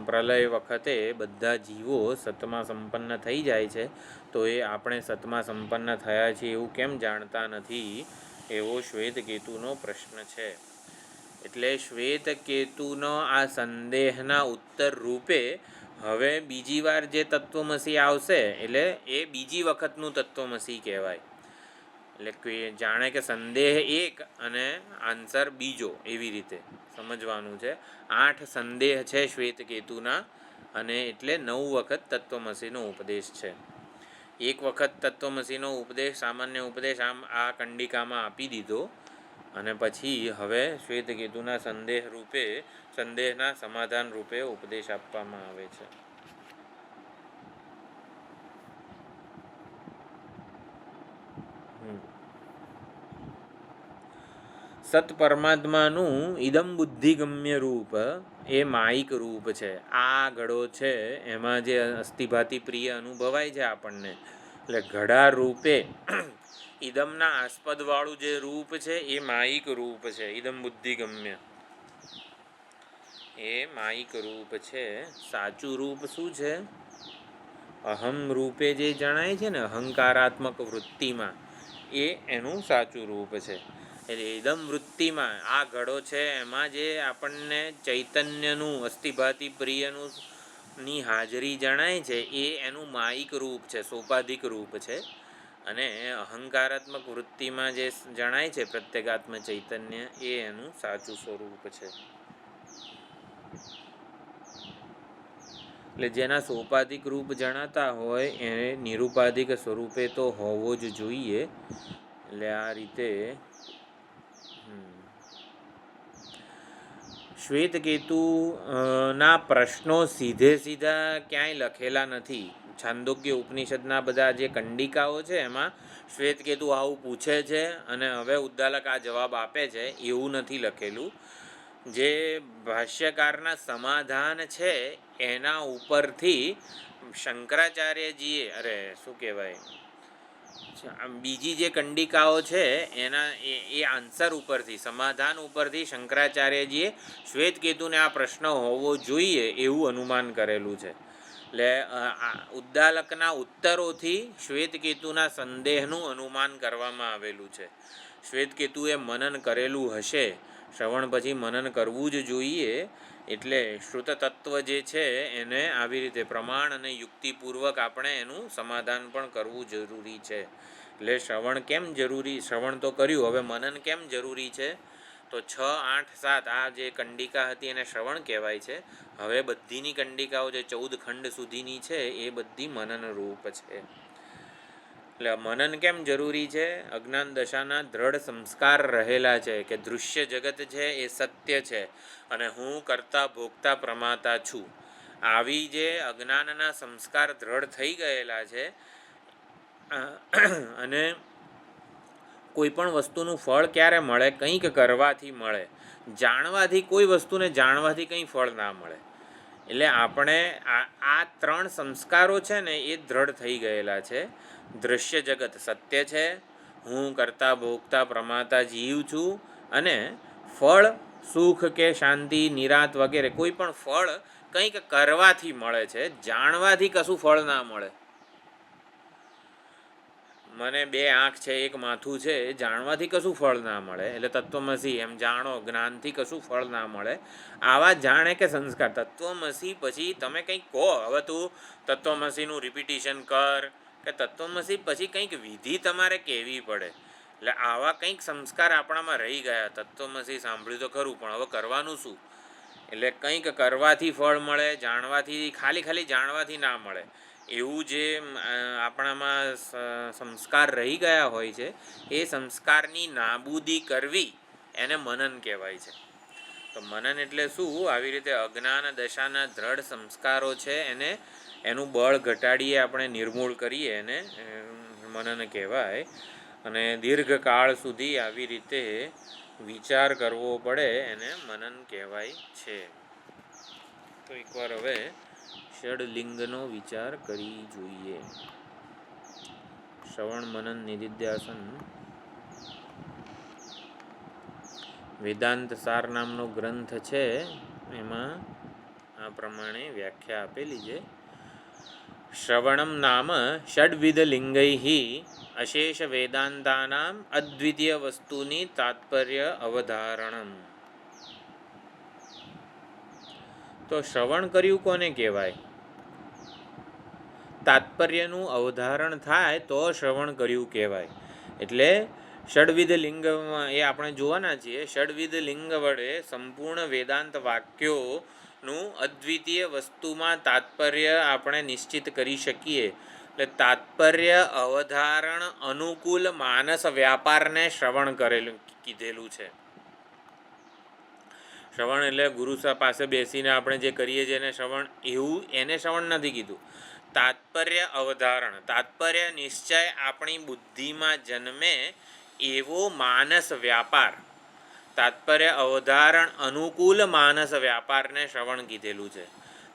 પ્રલય વખતે બધા જીવો સતમાં સંપન્ન થઈ જાય છે. તો એ આપણે સતમાં સંપન્ન થયા છીએ એવું કેમ જાણતા નથી, એવો શ્વેતકેતુનો પ્રશ્ન છે. એટલે શ્વેતકેતુનો આ સંદેહના ઉત્તર રૂપે હવે બીજી વાર જે તત્વમસી આવશે એટલે એ બીજી વખતનું તત્વમસી કહેવાય. એટલે જાણે કે સંદેહ એક અને આન્સર બીજો, એવી રીતે સમજવાનું છે. 8 સંદેહ છે શ્વેતકેતુના અને એટલે 9 વખત તત્વમસીનો ઉપદેશ છે. એક વખત તત્વમસીનો ઉપદેશ, સામાન્ય ઉપદેશ આમ આ કંડિકામાં આપી દીધો અને પછી હવે શ્વેતકેતુના સંદેહ રૂપે, સંદેહના સમાધાન રૂપે ઉપદેશ આપવામાં આવે છે. સત પરમાત્માનું ઇદમ બુદ્ધિગમ્ય રૂપ એ માયિક રૂપ છે. આ ઘડો છે એમાં જે અસ્થિભાતિ પ્રિય અનુભવાય છે આપણને, એટલે ઘડા રૂપે ઇદમના આસ્પદવાળું જે રૂપ છે એ માયિક રૂપ છે. ઇદમ બુદ્ધિગમ્ય એ માયિક રૂપ છે. સાચું રૂપ શું છે? અહમ રૂપે જે જણાય છે ને, અહંકારાત્મક વૃત્તિમાં, એ એનું સાચું રૂપ છે. એટલે ઇદમ વૃત્તિમાં આ ઘડો છે એમાં જે આપણને ચૈતન્યનું અસ્થિભાતિ પ્રિયનું ની હાજરી જણાય છે એ એનું માયિક રૂપ છે, સોપાધિક રૂપ છે. અને અહંકારાત્મક વૃત્તિમાં જે જણાય છે પ્રત્યેગાત્મ ચૈતન્ય, એ એનું સાચું સ્વરૂપ છે. એટલે જેના સોપાધિક રૂપ જણાતા હોય એ નિરુપાધિક સ્વરૂપે તો હોવો જ જોઈએ. એટલે આ રીતે શ્વેતકેતુ ના પ્રશ્નો સીધે સીધા ક્યાંય લખેલા નથી. છાંદોગ્ય ઉપનિષદના બધા જે કંડિકાઓ છે એમાં શ્વેતકેતુ આવું પૂછે છે અને હવે ઉદ્દાલક આ જવાબ આપે છે એવું નથી લખેલું. જે ભાષ્યકારના સમાધાન છે એના ઉપરથી શંકરાચાર્યજીએ, શું કહેવાય, બીજી જે કંડિકાઓ છે એના એ આન્સર ઉપરથી, સમાધાન ઉપરથી શંકરાચાર્યજીએ શ્વેતકેતુને આ પ્રશ્ન હોવો જોઈએ એવું અનુમાન કરેલું છે. એટલે ઉદ્દાલકના ઉત્તરોથી શ્વેતકેતુના સંદેહનું અનુમાન કરવામાં આવેલું છે. શ્વેતકેતુએ મનન કરેલું હશે, શ્રવણ પછી મનન કરવું જ જોઈએ. એટલે શ્રુત તત્વ જે છે એને આવી રીતે પ્રમાણ અને યુક્તિપૂર્વક આપણે એનું સમાધાન પણ કરવું જરૂરી છે. એટલે શ્રવણ કેમ જરૂરી, શ્રવણ તો કર્યું, હવે મનન કેમ જરૂરી છે? તો 6, 8, 7 આ જે કંડિકા હતી એને શ્રવણ કહેવાય છે. હવે બધીની કંડિકાઓ જે 14 ખંડ સુધીની છે એ બધી મનન રૂપ છે. એટલે મનન કેમ જરૂરી છે? અજ્ઞાન દશાના દ્રઢ સંસ્કાર રહેલા છે કે દૃશ્ય જગત છે એ સત્ય છે અને હું કરતા ભોગતા પ્રમાતા છું. આવી જે અજ્ઞાનના સંસ્કાર દ્રઢ થઈ ગયેલા છે અને કોઈ પણ વસ્તુનું ફળ ક્યારે મળે? કંઈક કરવાથી મળે. જાણવાથી, કોઈ વસ્તુને જાણવાથી કંઈ ફળ ના મળે. એટલે આપણે આ 3 સંસ્કારો છે ને એ દ્રઢ થઈ ગયેલા છે. દૃશ્ય જગત સત્ય છે, હું કરતા ભોગતા પ્રમાતા જીવ છું અને ફળ સુખ કે શાંતિ નિરાત વગેરે કોઈ પણ ફળ કંઈક કરવાથી મળે છે, જાણવાથી કશું ફળ ના મળે. મને 2 આંખ છે, 1 માથું છે, જાણવાથી કશું ફળ ના મળે. એટલે તત્વમસી એમ જાણો, જ્ઞાનથી કશું ફળ ના મળે. આવા જાણે કે સંસ્કાર તત્વમસી પછી તમે કંઈક કહો, હવે તું તત્વમસીનું રિપીટિશન કર કે તત્વમસી પછી કંઈક વિધિ તમારે કહેવી પડે. એટલે આવા કંઈક સંસ્કાર આપણામાં રહી ગયા. તત્વમસી સાંભળ્યું તો ખરું, પણ હવે કરવાનું શું? એટલે કંઈક કરવાથી ફળ મળે, જાણવાથી, ખાલી જાણવાથી ના મળે. એવું જે આપણામાં સંસ્કાર રહી ગયા હોય છે એ સંસ્કારની નાબૂદી કરવી એને મનન કહેવાય છે. તો મનન એટલે શું? આવી રીતે અજ્ઞાન દશાના દ્રઢ સંસ્કારો છે એને, એનું બળ ઘટાડીએ, આપણે નિર્મૂળ કરીએ એને મનન કહેવાય. અને દીર્ઘકાળ સુધી આવી રીતે વિચાર કરવો પડે એને મનન કહેવાય છે. તો એકવાર હવે ષડલિંગનો વિચાર કરી જોઈએ. શ્રવણ મનન નિધિધ્યાસન વેદાંત સાર નામનો ગ્રંથ છે, એમાં આ પ્રમાણે વ્યાખ્યા આપેલી છે. શ્રવણમ નામ ષડવિધ લિંગૈઃ અશેષ વેદાંતાનામ અદ્વિતીય વસ્તુની તાત્પર્ય અવધારણમ. તો શ્રવણ કર્યું કોને કહેવાય? તાત્પર્યનું અવધારણ થાય તો શ્રવણ કર્યું કહેવાય. એટલે ષડવિધ લિંગમાં એ આપણે જોવાના છીએ. ષડવિધ લિંગ વડે સંપૂર્ણ વેદાંત વાક્યોનું અદ્વિતીય વસ્તુમાં તાત્પર્ય આપણે નિશ્ચિત કરી શકીએ. એટલે તાત્પર્ય અવધારણ અનુકૂળ માનસ વ્યાપારને શ્રવણ કીધેલું છે. શ્રવણ એટલે ગુરુ પાસે બેસીને આપણે જે કરીએ છીએ એને શ્રવણ, એવું એને શ્રવણ નથી કીધું. તાત્પર્ય અવધારણ, તાત્પર્ય નિશ્ચય આપણી બુદ્ધિમાં જન્મે એવો માનસ વ્યાપાર, તાત્પર્ય અવધારણ અનુકૂળ માનસ વ્યાપારને શ્રવણ કીધેલું છે.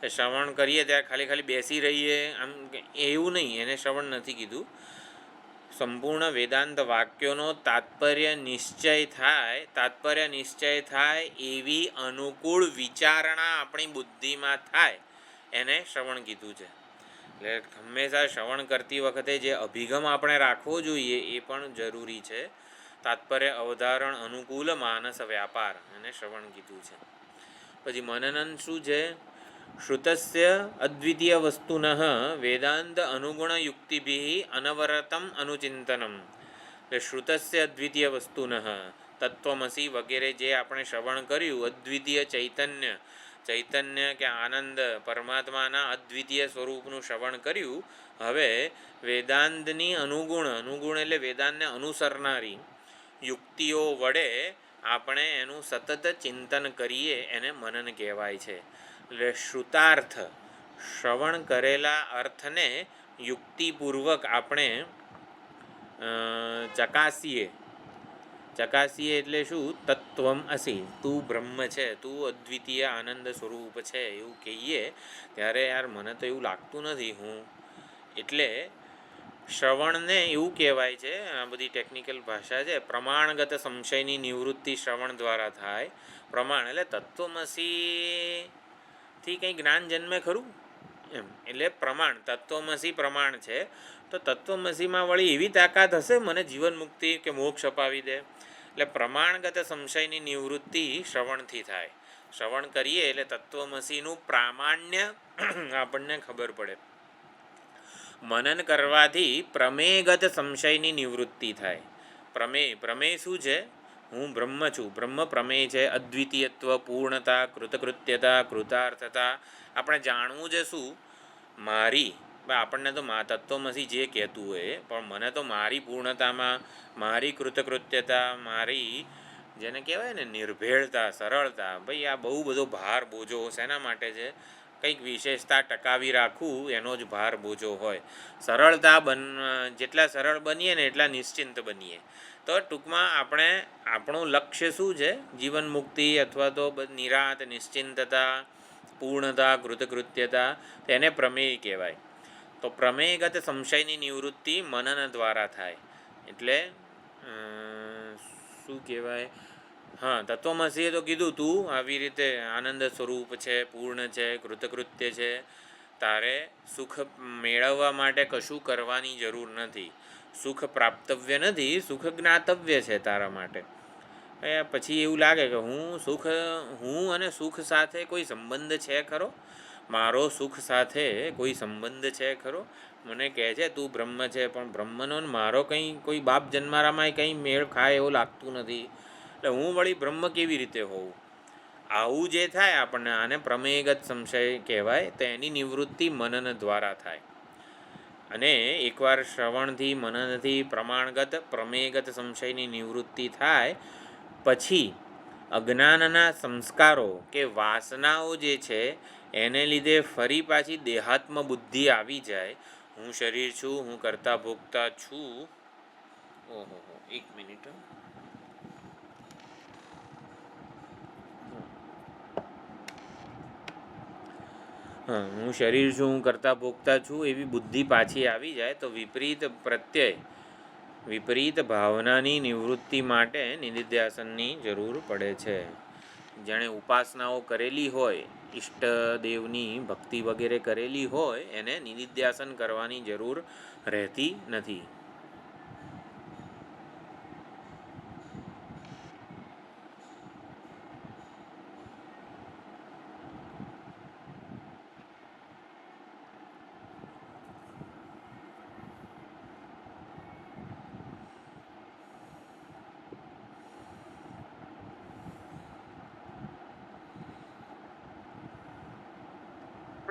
શ્રવણ કરીએ ત્યારે ખાલી બેસી રહીએ આમ એવું નહીં, એને શ્રવણ નથી કીધું. સંપૂર્ણ વેદાંત વાક્યોનો તાત્પર્ય નિશ્ચય થાય એવી અનુકૂળ વિચારણા આપણી બુદ્ધિમાં થાય એને શ્રવણ કીધું છે. એટલે હંમેશા શ્રવણ કરતી વખતે જે અભિગમ આપણે રાખવો જોઈએ એ પણ જરૂરી છે. તાત્પર્ય અવધારણ અનુકૂળ માનસ વ્યાપાર એને શ્રવણ કીધું છે. પછી મનનન શું છે? શ્રુતસ્ય અદ્વિતીય વસ્તુનઃ વેદાંત અનુગુણ યુક્તિભિઃ અનવરતમ અનુચિંતનમ. એટલે શ્રુતસ્ય અદ્વિતીય વસ્તુનઃ, તત્વમસી વગેરે જે આપણે શ્રવણ કર્યું, અદ્વિતીય ચૈતન્ય કે આનંદ પરમાત્માના અદ્વિતીય સ્વરૂપનું શ્રવણ કર્યું. હવે વેદાંતની અનુગુણ એટલે વેદાંતને અનુસરનારી યુક્તિઓ વડે આપણે એનું સતત ચિંતન કરીએ એને મનન કહેવાય છે. એટલે શ્રુતાર્થ, શ્રવણ કરેલા અર્થને યુક્તિપૂર્વક આપણે ચકાસીએ એટલે શું? તત્વમ અસી, તું બ્રહ્મ છે, તું અદ્વિતીય આનંદ સ્વરૂપ છે એવું કહીએ ત્યારે યાર મને તો એવું લાગતું નથી હું. એટલે શ્રવણને એવું કહેવાય છે, આ બધી ટેકનિકલ ભાષા છે, પ્રમાણગત સંશયની નિવૃત્તિ શ્રવણ દ્વારા થાય. પ્રમાણ એટલે તત્વમસીથી કંઈ જ્ઞાન જન્મે ખરું એમ, એટલે પ્રમાણ, તત્વમસી પ્રમાણ છે. તો તત્વમસીમાં વળી એવી તાકાત હશે મને જીવન મુક્તિ કે મોક્ષ અપાવી દે? એટલે પ્રમાણગત સંશયની નિવૃત્તિ શ્રવણથી થાય. શ્રવણ કરીએ એટલે તત્વમસીનું પ્રામાણ્ય આપણને ખબર પડે. મનન કરવાથી પ્રમેયગત સંશયની નિવૃત્તિ થાય. પ્રમેય શું છે? હું બ્રહ્મ છું. બ્રહ્મ પ્રમેય છે. અદ્વિતીયત્વ, પૂર્ણતા, કૃતકૃત્યતા, કૃતાર્થતા. આપણે જાણવું છે શું? મારી, આપણને તો તત્વમસી જે કહેતું હોય, પણ મને તો મારી પૂર્ણતામાં, મારી કૃતકૃત્યતા, મારી જેને કહેવાય ને નિર્ભેળતા, સરળતા, ભાઈ આ બહુ બધો ભાર બોજો શેના માટે છે? કંઈક વિશેષતા ટકાવી રાખવું એનો જ ભાર બોજો હોય. સરળતા જેટલા સરળ બનીએ ને એટલા નિશ્ચિંત બનીએ. તો ટૂંકમાં આપણું લક્ષ્ય શું છે? જીવન મુક્તિ અથવા તો નિરાંત, નિશ્ચિંતતા, પૂર્ણતા, કૃતકૃત્યતા, તેને પ્રમેય કહેવાય. તો પ્રમેયગત સંશયની નિવૃત્તિ મનન દ્વારા થાય. એટલે શું કહેવાય? હા, તત્વમસીએ તો કીધું તું આવી રીતે આનંદ સ્વરૂપ છે, પૂર્ણ છે, કૃતકૃત્ય છે, તારે સુખ મેળવવા માટે કશું કરવાની જરૂર નથી. સુખ પ્રાપ્તવ્ય નથી, સુખ જ્ઞાતવ્ય છે તારા માટે. પછી એવું લાગે કે હું અને સુખ સાથે કોઈ સંબંધ છે ખરો? મારો સુખ સાથે કોઈ સંબંધ છે ખરો? મને કહે છે તું બ્રહ્મ છે, પણ બ્રહ્મનો મારો કોઈ બાપ જન્મારામાં કંઈ મેળ ખાય એવું લાગતું નથી. એટલે હું વળી બ્રહ્મ કેવી રીતે હોઉં? આવું જે થાય આપણને, આને પ્રમેયગત સંશય કહેવાય. તો એની નિવૃત્તિ મનન દ્વારા થાય. અને એકવાર શ્રવણથી, મનનથી પ્રમાણગત પ્રમેયગત સંશયની નિવૃત્તિ થાય પછી અજ્ઞાનના સંસ્કારો કે વાસનાઓ જે છે એને લીધે ફરી પાછી દેહાત્મ બુદ્ધિ આવી જાય. હું શરીર છું, હું કરતા ભોગતા છું, ઓહો, 1 મિનિટ. હા, હું શરીર છું, હું કરતા ભોગતા છું એવી બુદ્ધિ પાછી આવી જાય તો વિપરીત ભાવનાની નિવૃત્તિ માટે નિધિધ્યાસનની જરૂર પડે છે. જેણે ઉપાસનાઓ કરેલી હોય, ઈષ્ટદેવની ભક્તિ વગેરે કરેલી હોય, એને નિધિધ્યાસન કરવાની જરૂર રહેતી નથી.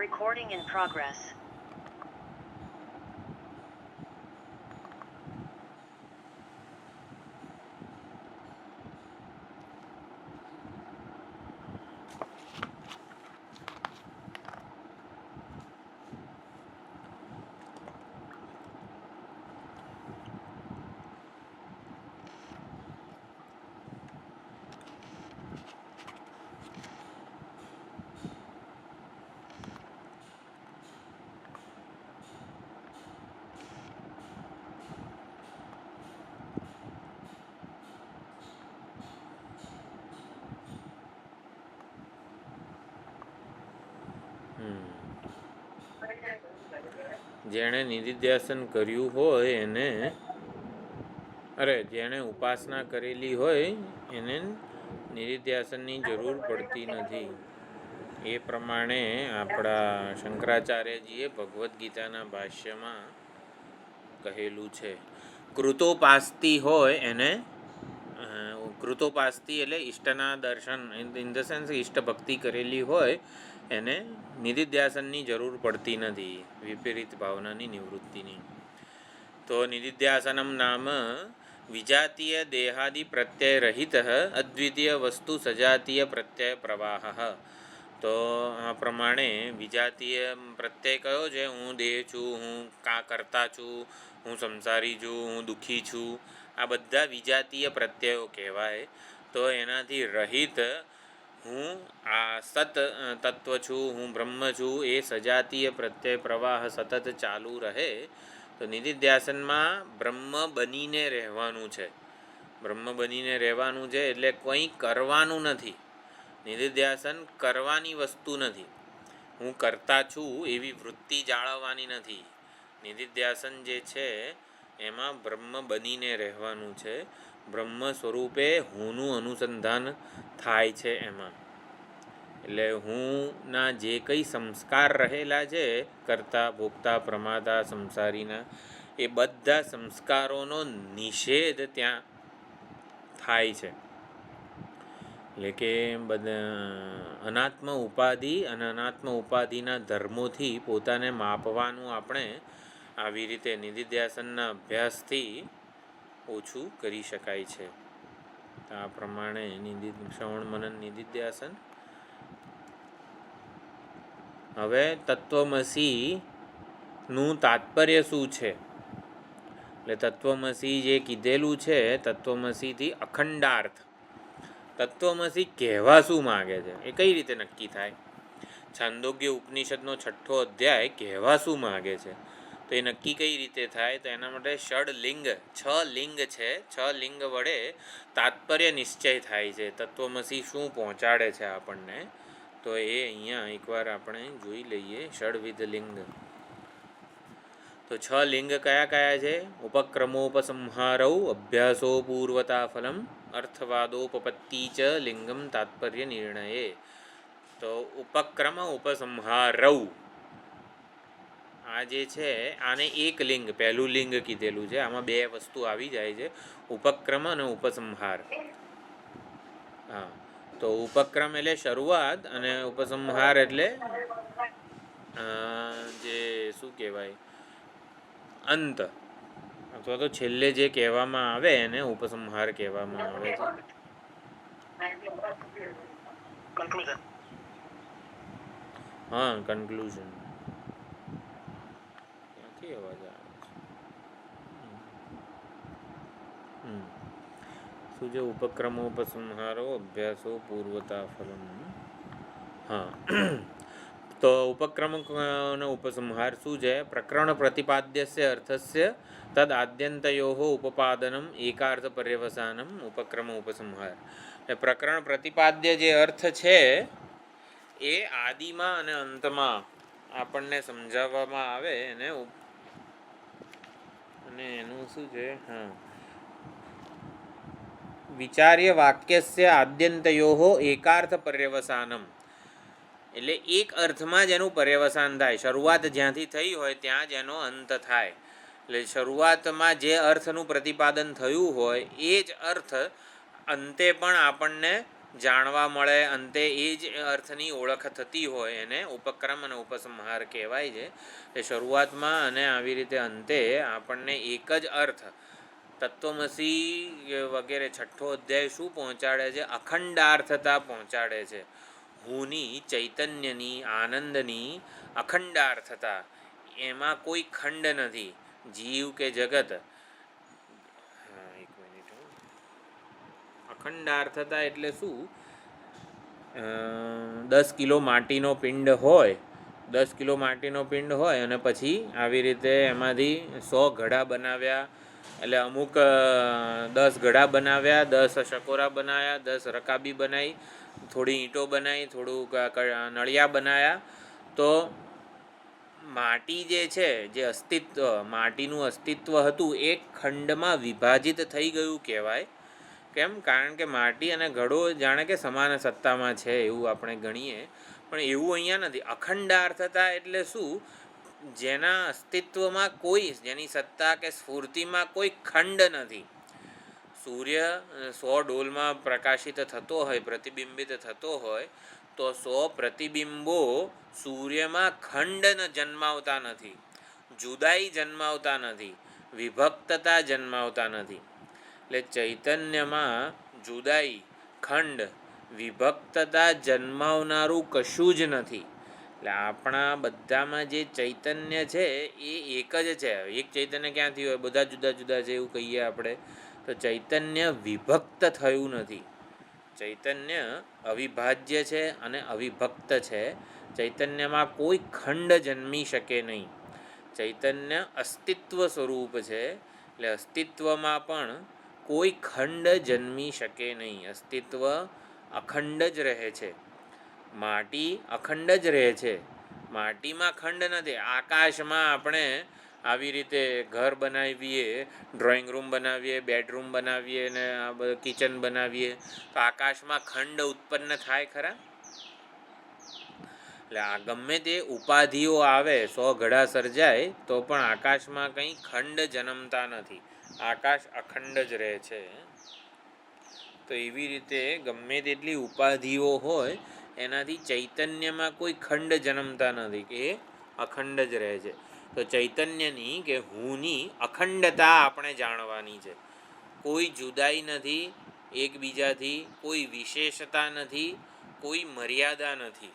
Recording in progress. જેણે નિધિધ્યાસન કર્યું હોય એને જેણે ઉપાસના કરેલી હોય એને નિધિધ્યાસનની જરૂર પડતી નથી. એ પ્રમાણે આપણા શંકરાચાર્યજીએ ભગવદ્ ગીતાના ભાષ્યમાં કહેલું છે. કૃતોપાસ્તી હોય એને કૃતોપાસ્તી એટલે ઈષ્ટના દર્શન ઇન ધ સેન્સ ઈષ્ટ ભક્તિ કરેલી હોય એને નિધિધ્યાસનની જરૂર પડતી નથી, વિપરીત ભાવનાની નિવૃત્તિની. તો નિધિધ્યાસનમ નામ વિજાતીય દેહાદિ પ્રત્યય રહિત અદ્વિતીય વસ્તુ સજાતીય પ્રત્યય પ્રવાહ. તો આ પ્રમાણે વિજાતીય પ્રત્યય કયો છે? હું દેહ છું, હું કરતા છું, હું સંસારી છું, હું દુઃખી છું, આ બધા વિજાતીય પ્રત્યયો કહેવાય. તો એનાથી રહિત હું આ સત તત્વ છું, હું બ્રહ્મ છું, એ સજાતીય પ્રત્યય પ્રવાહ સતત ચાલુ રહે. તો નિધિધ્યાસનમાં બ્રહ્મ બનીને રહેવાનું છે. બ્રહ્મ બનીને રહેવાનું છે એટલે કંઈ કરવાનું નથી. નિધિધ્યાસન કરવાની વસ્તુ નથી. હું કરતા છું એવી વૃત્તિ જાળવવાની નથી. નિધિધ્યાસન જે છે એમાં બ્રહ્મ બનીને રહેવાનું છે. બ્રહ્મ સ્વરૂપે હુંનું અનુસંધાન થાય છે એમાં. એટલે હુંના જે કંઈ સંસ્કાર રહેલા છે કરતા ભોગતા પ્રમાતા સંસારીના, એ બધા સંસ્કારોનો નિષેધ ત્યાં થાય છે. એટલે કે અનાત્મ ઉપાધિ અને અનાત્મ ઉપાધિના ધર્મોથી પોતાને માપવાનું આપણે આવી રીતે નિધિધ્યાસનના અભ્યાસથી ઓછું કરી શકાય છે. આ પ્રમાણે શ્રવણ મનન નિધિધ્યાસન. હવે તત્વમસીનું તાત્પર્ય શું છે? એટલે તત્વમસી જે કીધેલું છે, તત્વમસીથી અખંડાર્થ. તત્વમસી કહેવા શું માગે છે એ કઈ રીતે નક્કી થાય? છાંદોગ્ય ઉપનિષદનો 6થો અધ્યાય કહેવા શું માગે છે તો એ નક્કી કઈ રીતે થાય? તો એના માટે ષડલિંગ 6 લિંગ છે. 6 લિંગ વડે તાત્પર્ય નિશ્ચય થાય છે. તત્વમસી શું પહોંચાડે છે આપણને, તો એ અહીંયા એકવાર આપણે જોઈ લઈએ. ષડવિધ લિંગ. તો 6 લિંગ કયા કયા છે? ઉપક્રમોપસંહારૌ અભ્યાસો પૂર્વતા ફલમ અર્થવાદોપપત્તિ ચ લિંગમ તાત્પર્ય નિર્ણયે. તો ઉપક્રમ ઉપસંહારૌ આ જે છે આને એક લિંગ, પહેલું લિંગ કીધેલું છે. આમાં 2 વસ્તુ આવી જાય છે, ઉપક્રમ અને ઉપસંહાર. હા, તો ઉપક્રમ એટલે શરૂઆત અને ઉપસંહાર એટલે જે શું કહેવાય અંત, અથવા તો છેલ્લે જે કહેવામાં આવે એને ઉપસંહાર કહેવામાં આવે છે. હા, કન્ક્લુઝન. ક્યાંથી અવાજ આવે છે? શું છે? ઉપક્રમોપસંહારો અભ્યાસો પૂર્વતા ફલમ. હા, તો ઉપક્રમનો ઉપસંહાર શું છે? પ્રકરણ પ્રતિપાદ્યસ્ય અર્થસ્ય તદ આદ્યંતયો ઉપપાદનમ એકાર્થ પર્યવસાનમ ઉપક્રમ ઉપસંહાર. એ પ્રકરણ પ્રતિપાદ્ય જે અર્થ છે એ આદિમાં અને અંતમાં આપણને સમજાવવામાં આવે અને એનું શું છે? હા, વિચાર્ય વાક્યસ્ય આદ્યંતયો એકાર્થ પર્યવસાનમ. એટલે એક અર્થમાં જ એનું પર્યવસાન થાય. શરૂઆત જ્યાંથી થઈ હોય ત્યાં જ એનો અંત થાય. એટલે શરૂઆતમાં જે અર્થનું પ્રતિપાદન થયું હોય એ જ અર્થ અંતે પણ આપણને જાણવા મળે, અંતે એ જ અર્થની ઓળખ થતી હોય એને ઉપક્રમ અને ઉપસંહાર કહેવાય છે. એ શરૂઆતમાં અને આવી રીતે અંતે આપણને એક જ અર્થ, તત્વમસી વગેરે છઠ્ઠો અધ્યાય શું પહોંચાડે છે? અખંડાર્થતા પહોંચાડે છે. હુની, ચૈતન્યની, આનંદની અખંડાર્થતા, એમાં કોઈ ખંડ નથી. જીવ કે જગત, હા એક મિનિટ, અખંડાર્થતા એટલે શું? 10 કિલો માટીનો પિંડ હોય, 10 કિલો માટીનો પિંડ હોય અને પછી આવી રીતે એમાંથી 100 ઘડા બનાવ્યા. એટલે અમુક 10 ઘડા બનાવ્યા, 10 શકોરા બનાવ્યા, 10 રકાબી બનાવી, થોડી ઈંટો બનાવી, થોડુંક નળિયા બનાવ્યા. તો માટી જે છે, જે અસ્તિત્વ, માટીનું અસ્તિત્વ હતું એ ખંડમાં વિભાજિત થઈ ગયું કહેવાય. કેમ? કારણ કે માટી અને ઘડો જાણે કે સમાન સત્તામાં છે એવું આપણે ગણીએ, પણ એવું અહીંયા નથી. અખંડાર્થતા એટલે શું? જેના અસ્તિત્વમાં કોઈ, જેની સત્તા કે સ્ફૂર્તિમાં કોઈ ખંડ નથી. સૂર્ય 100 ડોલમાં પ્રકાશિત થતો હોય, પ્રતિબિંબિત થતો હોય, તો 100 પ્રતિબિંબો સૂર્યમાં ખંડ જન્માવતા નથી, જુદાઈ જન્માવતા નથી, વિભક્તતા જન્માવતા નથી. એટલે ચૈતન્યમાં જુદાઈ, ખંડ, વિભક્તતા જન્માવનારું કશું જ નથી. એટલે આપણા બધામાં જે ચૈતન્ય છે એ એક જ છે. એક ચૈતન્ય ક્યાંથી હોય? બધા જુદા જુદા છે એવું કહીએ આપણે. તો ચૈતન્ય વિભક્ત થયું નથી. ચૈતન્ય અવિભાજ્ય છે અને અવિભક્ત છે. ચૈતન્યમાં કોઈ ખંડ જન્મી શકે નહીં. ચૈતન્ય અસ્તિત્વ સ્વરૂપ છે. એટલે અસ્તિત્વમાં પણ કોઈ ખંડ જન્મી શકે નહીં. અસ્તિત્વ અખંડ જ રહે છે. માટી અખંડ જ રહે છે, માટીમાં ખંડ નથી. આકાશમાં આપણે આવી રીતે ઘર બનાવીએ, ડ્રોઈંગ રૂમ બનાવીએ, બેડરૂમ બનાવીએ ને આ બધું કિચન બનાવીએ, તો આકાશમાં ખંડ ઉત્પન્ન થાય ખરા? એટલે આ ગમે તે ઉપાધિઓ આવે, 100 ઘડા સર્જાય, તો પણ આકાશમાં કંઈ ખંડ જન્મતા નથી. આકાશ અખંડ જ રહે છે. તો એવી રીતે ગમે તેટલી ઉપાધિઓ હોય એનાથી ચૈતન્યમાં કોઈ ખંડ જન્મતા નથી, કે એ અખંડ જ રહે છે. તો ચૈતન્યની કે હુંની અખંડતા આપણે જાણવાની છે. કોઈ જુદાઈ નથી એકબીજાથી, કોઈ વિશેષતા નથી, કોઈ મર્યાદા નથી.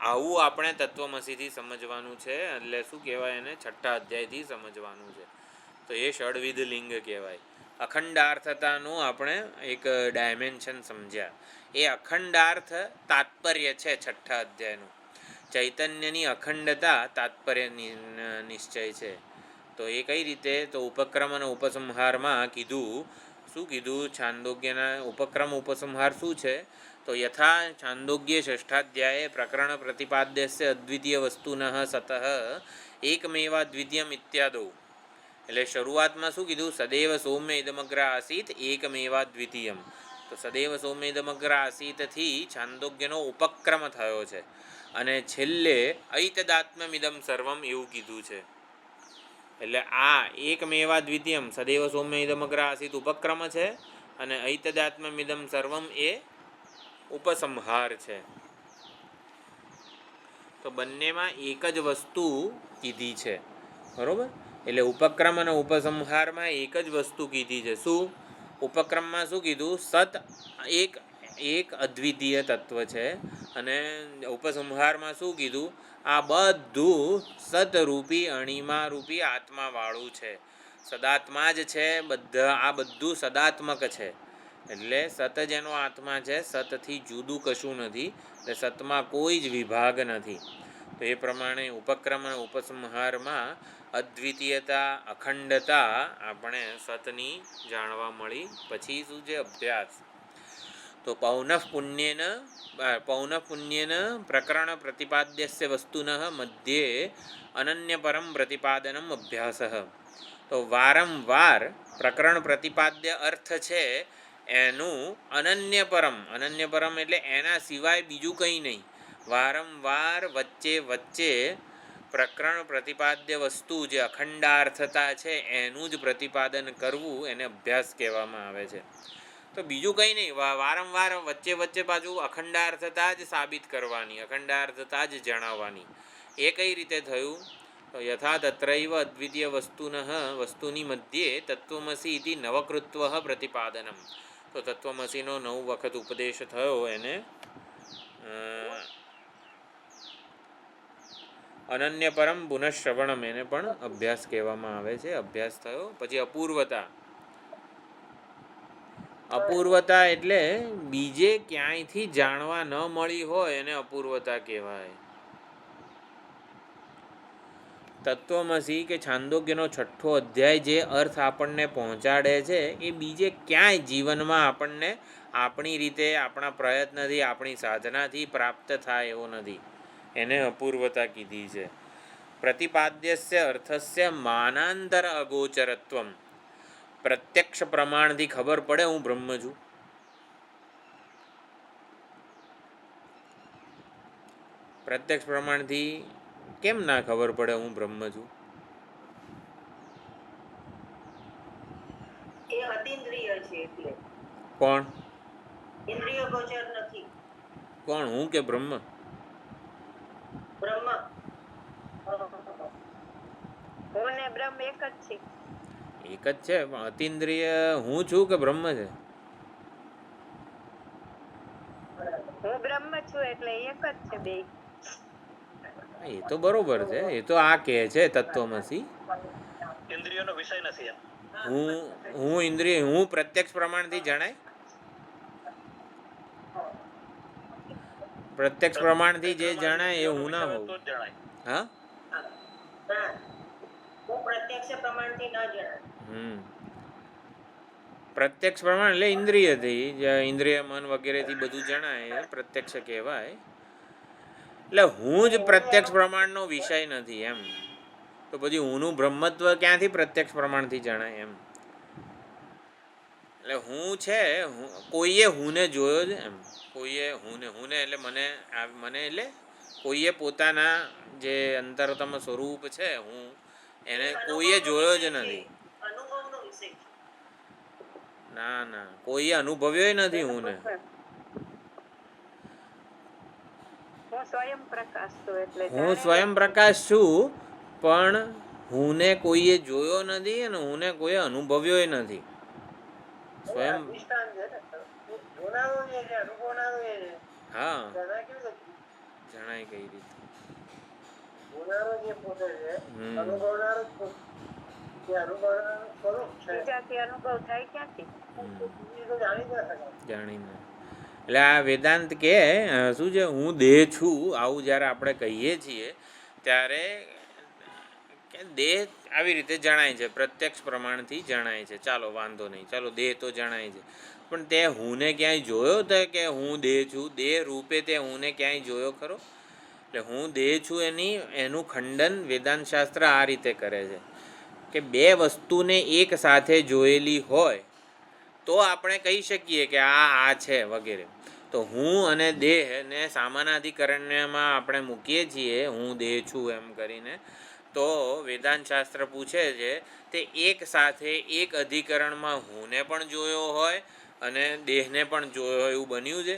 આવું આપણે તત્વમસીથી સમજવાનું છે. એટલે શું કહેવાય એને? છઠ્ઠા અધ્યાયથી સમજવાનું છે. તો એ ષડવિધ લિંગ કહેવાય. અખંડાર્થતાનું આપણે એક ડાયમેન્શન સમજ્યા. એ અખંડાર્થ તાત્પર્ય છે છઠ્ઠા અધ્યાયનું. ચૈતન્યની અખંડતા તાત્પર્ય નિશ્ચય છે. તો એ કઈ રીતે? તો ઉપક્રમ અને ઉપસંહારમાં કીધું. શું કીધું? છાંદોગ્યના ઉપક્રમ ઉપસંહાર શું છે? તો યથા છાંદોગ્ય ષષ્ઠાધ્યાયે પ્રકરણ પ્રતિપાદ્યસ્ય અદ્વિતીય વસ્તુનઃ સતઃ એકમેવા દ્વિતીયમ ઇત્યાદો. એટલે શરૂઆતમાં શું કીધું? સદૈવ સૌમ્ય ઇદમગ્ર આસીત એકમેવા દ્વિતીયમ. તો સદૈવ સૌમ્ય ઇદમગ્ર આસીતથી છાંદોગ્યનો ઉપક્રમ થયો છે. અને છેલ્લે ઐતદાત્મ્યમિદમ સર્વમ એવું કીધું છે. એટલે આ એકમેવા દ્વિતીયમ, સદૈવ સૌમ્ય ઇદમગ્ર આસીત ઉપક્રમ છે, અને ઐતદાત્મ્યમિદમ સર્વમ એ ઉપસંહાર છે. તો બંનેમાં એક જ વસ્તુ કીધી છે. બરોબર? એટલે ઉપક્રમ અને ઉપસંહારમાં એક જ વસ્તુ કીધી છે. શું? ઉપક્રમમાં શું કીધું? સત એક અદ્વિતીય તત્વ છે. અને ઉપસંહારમાં શું કીધું? આ બધું સતરૂપી અણિમા રૂપી આત્માવાળું છે. સદાત્મા જ છે, આ બધું સદાત્મક છે. એટલે સત જ એનો આત્મા છે, સતથી જુદું કશું નથી, એટલે સતમાં કોઈ જ વિભાગ નથી. તો એ પ્રમાણે ઉપક્રમ અને ઉપસંહારમાં અદ્વિતીયતા, અખંડતા આપણે સતની જાણવા મળી. પછી શું છે? અભ્યાસ. તો પૌનઃપુન્યેન પ્રકરણ પ્રતિપાદ્યસ્ય વસ્તુનઃ મધ્યે અનન્યપરમ પ્રતિપાદનમ અભ્યાસ. તો વારંવાર પ્રકરણ પ્રતિપાદ્ય અર્થ છે એનું અનન્યપરમ એટલે એના સિવાય બીજું કંઈ નહીં. વારંવાર વચ્ચે પ્રકરણ પ્રતિપાદ્ય વસ્તુ જે અખંડાર્થતા છે એનું જ પ્રતિપાદન કરવું એને અભ્યાસ કહેવામાં આવે છે. તો બીજું કંઈ નહીં, વારંવાર વચ્ચે બાજુ અખંડાર્થતા જ સાબિત કરવાની, અખંડાર્થતા જ જણાવવાની. એ કઈ રીતે થયું? તો યથા તત્રૈવ અદ્વિતીય વસ્તુની મધ્યે તત્વમસી ઇતિ નવકૃત્વ પ્રતિપાદનમ. તો તત્વમસીનો 9 વખત ઉપદેશ થયો, એને અનન્યપરમ પુનઃશ્રવણમ એને પણ અભ્યાસ કહેવામાં આવે છે. અભ્યાસ થયો. પછી અપૂર્વતા એટલે બીજે ક્યાંયથી જાણવા ન મળી હોય એને અપૂર્વતા કહેવાય. તત્વમસી કે છાંદોગ્યનો 6થો અધ્યાય જે અર્થ આપણને પહોંચાડે છે એ બીજે ક્યાંય જીવનમાં આપણને આપણી રીતે, આપણા પ્રયત્નથી, આપણી સાધનાથી પ્રાપ્ત થાય એવો નથી. એને અપૂર્વતા કીધી છે. પ્રતિપાદ્યસ્ય અર્થસ્ય માનાંતર અગોચરત્વમ. પ્રત્યક્ષ પ્રમાણથી ખબર પડે હું બ્રહ્મ છું. પ્રત્યક્ષ પ્રમાણથી કેમ ના ખબર પડે હું બ્રહ્મ છું? એ અતિન્દ્રિય છે એટલે. કોણ? ઇન્દ્રિય ગોચર નથી. કોણ? હું કે બ્રહ્મ? બ્રહ્મ. હું ને બ્રહ્મ એક જ છે. એક જ છે, પણ અતિન્દ્રિય હું છું કે બ્રહ્મ છે? હું બ્રહ્મ છું એટલે એક જ છે બે. એ તો બરોબર છે, એ તો આ કહે છે તત્વમસી. ઇન્દ્રિયોનો વિષય નથી. હું ઇન્દ્રિય, હું પ્રત્યક્ષ પ્રમાણથી જણાય. પ્રત્યક્ષ પ્રમાણથી જે જણાય એ હું ના હોઉં. હા, હું પ્રત્યક્ષ પ્રમાણથી ન જણાય. પ્રત્યક્ષ પ્રમાણ એટલે ઇન્દ્રિયથી, ઇન્દ્રિય મન વગેરેથી બધું જણાય એ પ્રત્યક્ષ કહેવાય. એટલે હું જ પ્રત્યક્ષ પ્રમાણનો વિષય નથી એમ. તો પછી હુંનું બ્રહ્મત્વ ક્યાંથી પ્રત્યક્ષ પ્રમાણથી જણાય એમ. એટલે હું છે, કોઈએ હુંને જોયો જ એમ. કોઈએ હુંને એટલે મને એટલે કોઈએ પોતાના જે અંતરતમ સ્વરૂપ છે હું, એને કોઈએ જોયો જ નથી. અનુભવનો વિષય. ના, કોઈએ અનુભવ્યો નથી હુંને. હું સ્વયં પ્રકાશ છું એટલે હું સ્વયં પ્રકાશ છું, પણ હુંને કોઈએ જોયો નથી અને હુંને કોઈએ અનુભવ્યો નથી. સ્વયં હા, જણાય કઈ રીતે? બીજાથી અનુભવ થાય ક્યાંથી? જાણીને. એટલે આ વેદાંત કે શું છે? હું દેહ છું, આવું જ્યારે આપણે કહીએ છીએ ત્યારે દેહ આવી રીતે જણાય છે, પ્રત્યક્ષ પ્રમાણથી જણાય છે. ચાલો વાંધો નહીં, ચાલો દેહ તો જણાય છે, પણ તે હુંને ક્યાંય જોયો તો કે હું દેહ છું? દેહ રૂપે તે હુંને ક્યાંય જોયો ખરો? એટલે હું દેહ છું એનું ખંડન વેદાંત શાસ્ત્ર આ રીતે કરે છે કે બે વસ્તુને એક સાથે જોયેલી હોય તો આપણે કહી શકીએ કે આ છે વગેરે. તો હું અને દેહને સામાનાધિકરણમાં આપણે મૂકીએ છીએ, હું દેહ છું એમ કરીને. તો વેદાંત શાસ્ત્ર પૂછે છે તે એક સાથે એક અધિકરણમાં હુંને પણ જોયો હોય અને દેહને પણ જોયો હોય એવું બન્યું છે?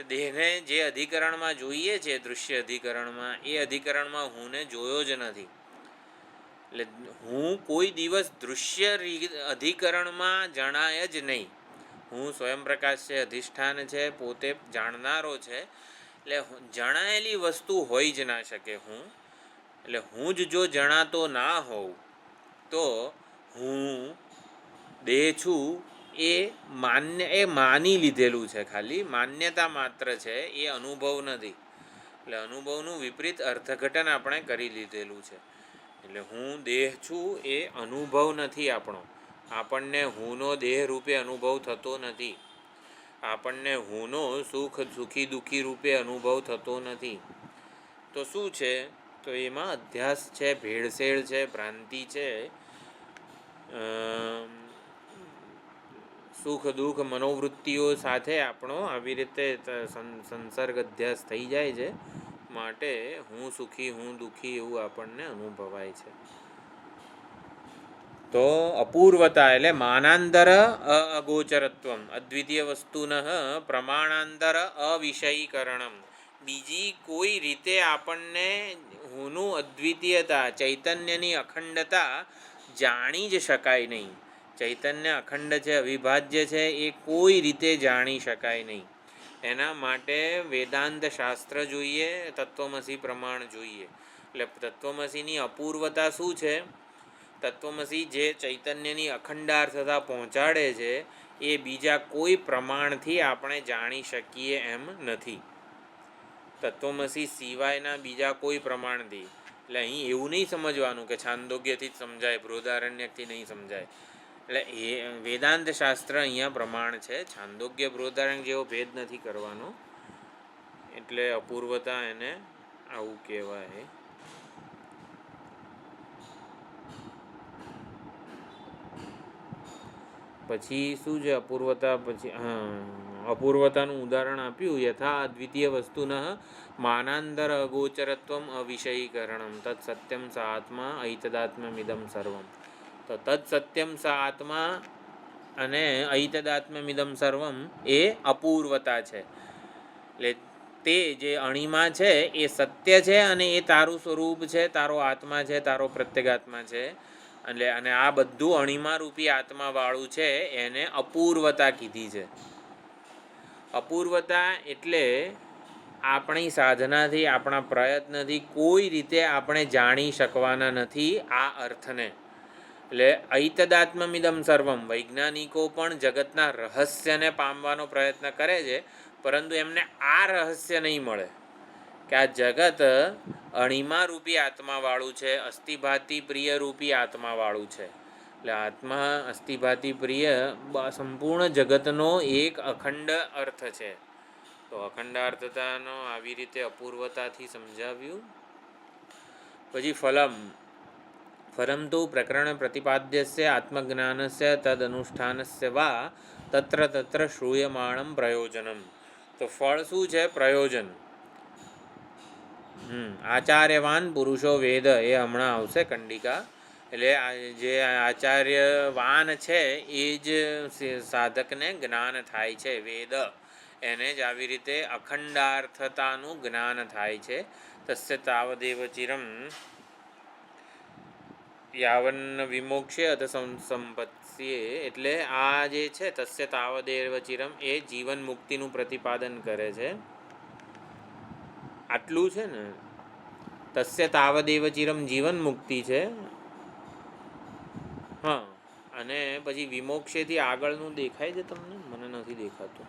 દેહને જે અધિકરણમાં જોઈએ છે, દૃશ્ય અધિકરણમાં, એ અધિકરણમાં હુંને જોયો જ નથી. એટલે હું કોઈ દિવસ દૃશ્ય અધિકરણમાં જણાય જ નહીં. હું સ્વયં પ્રકાશ છે, અધિષ્ઠાન છે, પોતે જાણનારો છે. એટલે જણાયેલી વસ્તુ હોઈ જ ના શકે હું. એટલે હું જ જો જણાતો ના હોઉં તો હું દેહ છું એ માની લીધેલું છે, ખાલી માન્યતા માત્ર છે, એ અનુભવ નથી. એટલે અનુભવનું વિપરીત અર્થઘટન આપણે કરી લીધેલું છે. એટલે હું દેહ છું એ અનુભવ નથી આપણો. આપણને હુંનો દેહ રૂપે અનુભવ થતો નથી. આપણને હુંનો સુખી દુઃખી રૂપે અનુભવ થતો નથી. તો શું છે? તો એમાં અધ્યાસ છે, ભેળસેળ છે, ભ્રાંતિ છે, સુખ દુઃખ મનોવૃત્તિઓ સાથે આપણો આવી રીતે સંસર્ગ અધ્યાસ થઈ જાય છે. માટે હું સુખી હું દુઃખી એવું આપણને અનુભવાય છે. તો અપૂર્વતા એટલે માનાંતર અગોચરત્વમ અદ્વિતીય વસ્તુન પ્રમાણાંતર અવિષયીકરણમ. બીજી કોઈ રીતે આપણને હુંનું અદ્વિતીયતા, ચૈતન્યની અખંડતા જાણી જ શકાય નહીં. ચૈતન્ય અખંડ છે, અવિભાજ્ય છે, એ કોઈ રીતે જાણી શકાય નહીં. એના માટે વેદાંત શાસ્ત્ર જોઈએ, તત્વમસી પ્રમાણ જોઈએ. એટલે તત્વમસીની અપૂર્વતા શું છે? તત્વમસી જે ચૈતન્યની અખંડાર્થતા પહોંચાડે છે એ બીજા કોઈ પ્રમાણથી આપણે જાણી શકીએ એમ નથી. તત્વમસી સિવાયના બીજા કોઈ પ્રમાણથી. એટલે અહીં એવું નહીં સમજવાનું કે છાંદોગ્યથી જ સમજાય, બૃહદારણ્યકથી નહીં સમજાય. એટલે એ વેદાંત શાસ્ત્ર અહીંયા પ્રમાણ છે. છાંદોગ્ય બૃહદારણ્યક જેવો ભેદ નથી કરવાનો. એટલે અપૂર્વતા એને આવું કહેવાય. પછી શું છે અપૂર્વતા? પછી અપૂર્વતાનું ઉદાહરણ આપ્યું. યથા અદ્વિતીય વસ્તુન માનાંતર અગોચરત્વમ અવિષયીકરણમ તત્ સત્યમ સ આત્મા ઐતદાત્મ્યમિદમ સર્વમ. તો તત્ સત્યમ સ આત્મા અને ઐતદાત્મ્યમિદમ સર્વમ એ અપૂર્વતા છે. એટલે તે જે અણિમા છે એ સત્ય છે અને એ તારું સ્વરૂપ છે, તારો આત્મા છે, તારો પ્રત્યેગાત્મા છે. એટલે અને આ બધું અણિમારૂપી આત્માવાળું છે, એને અપૂર્વતા કીધી છે. અપૂર્વતા એટલે આપણી સાધનાથી, આપણા પ્રયત્નથી કોઈ રીતે આપણે જાણી શકવાના નથી આ અર્થને. એટલે ઐતદાત્મ્યમિદમ સર્વમ. વૈજ્ઞાનિકો પણ જગતના રહસ્યને પામવાનો પ્રયત્ન કરે છે, પરંતુ એમને આ રહસ્ય નહીં મળે કે આ જગત અણિમારૂપી આત્માવાળું છે, અસ્થિભાતિ પ્રિય રૂપી આત્માવાળું છે. એટલે આત્મા અસ્થિભાતિ પ્રિય સંપૂર્ણ જગતનો એક અખંડ અર્થ છે. તો અખંડાર્થતાનો આવી રીતે અપૂર્વતાથી સમજાવ્યું. પછી ફલમ તો પ્રકરણ પ્રતિપાદ્યસ્ય આત્મજ્ઞાનસ્ય તદ અનુષ્ઠાનસ્ય વા તત્ર તત્ર શ્રૂયમાણમ પ્રયોજનમ. તો ફળ શું છે? પ્રયોજન. આચાર્યવાન પુરુષો વેદ, એ હમણાં આવશે કંડિકા. એટલે જે આચાર્યવાન છે એ જ સાધકને જ્ઞાન થાય છે. વેદ એને જ આવી રીતે અખંડાર્થતાનું જ્ઞાન થાય છે. તસ્ય તાવદેવ ચિરમ યાવન્ન વિમોક્ષે અથ સંપત્સ્યે. એટલે આ જે છે તસ્ય તાવદેવ ચિરમ એ જીવન મુક્તિનું પ્રતિપાદન કરે છે. આટલું છે ને, તસ્ય તાવદેવ ચિરમ જીવન મુક્તિ છે. હા, અને પછી વિમોક્ષેથી આગળનું દેખાય છે તમને? મને નથી દેખાતું.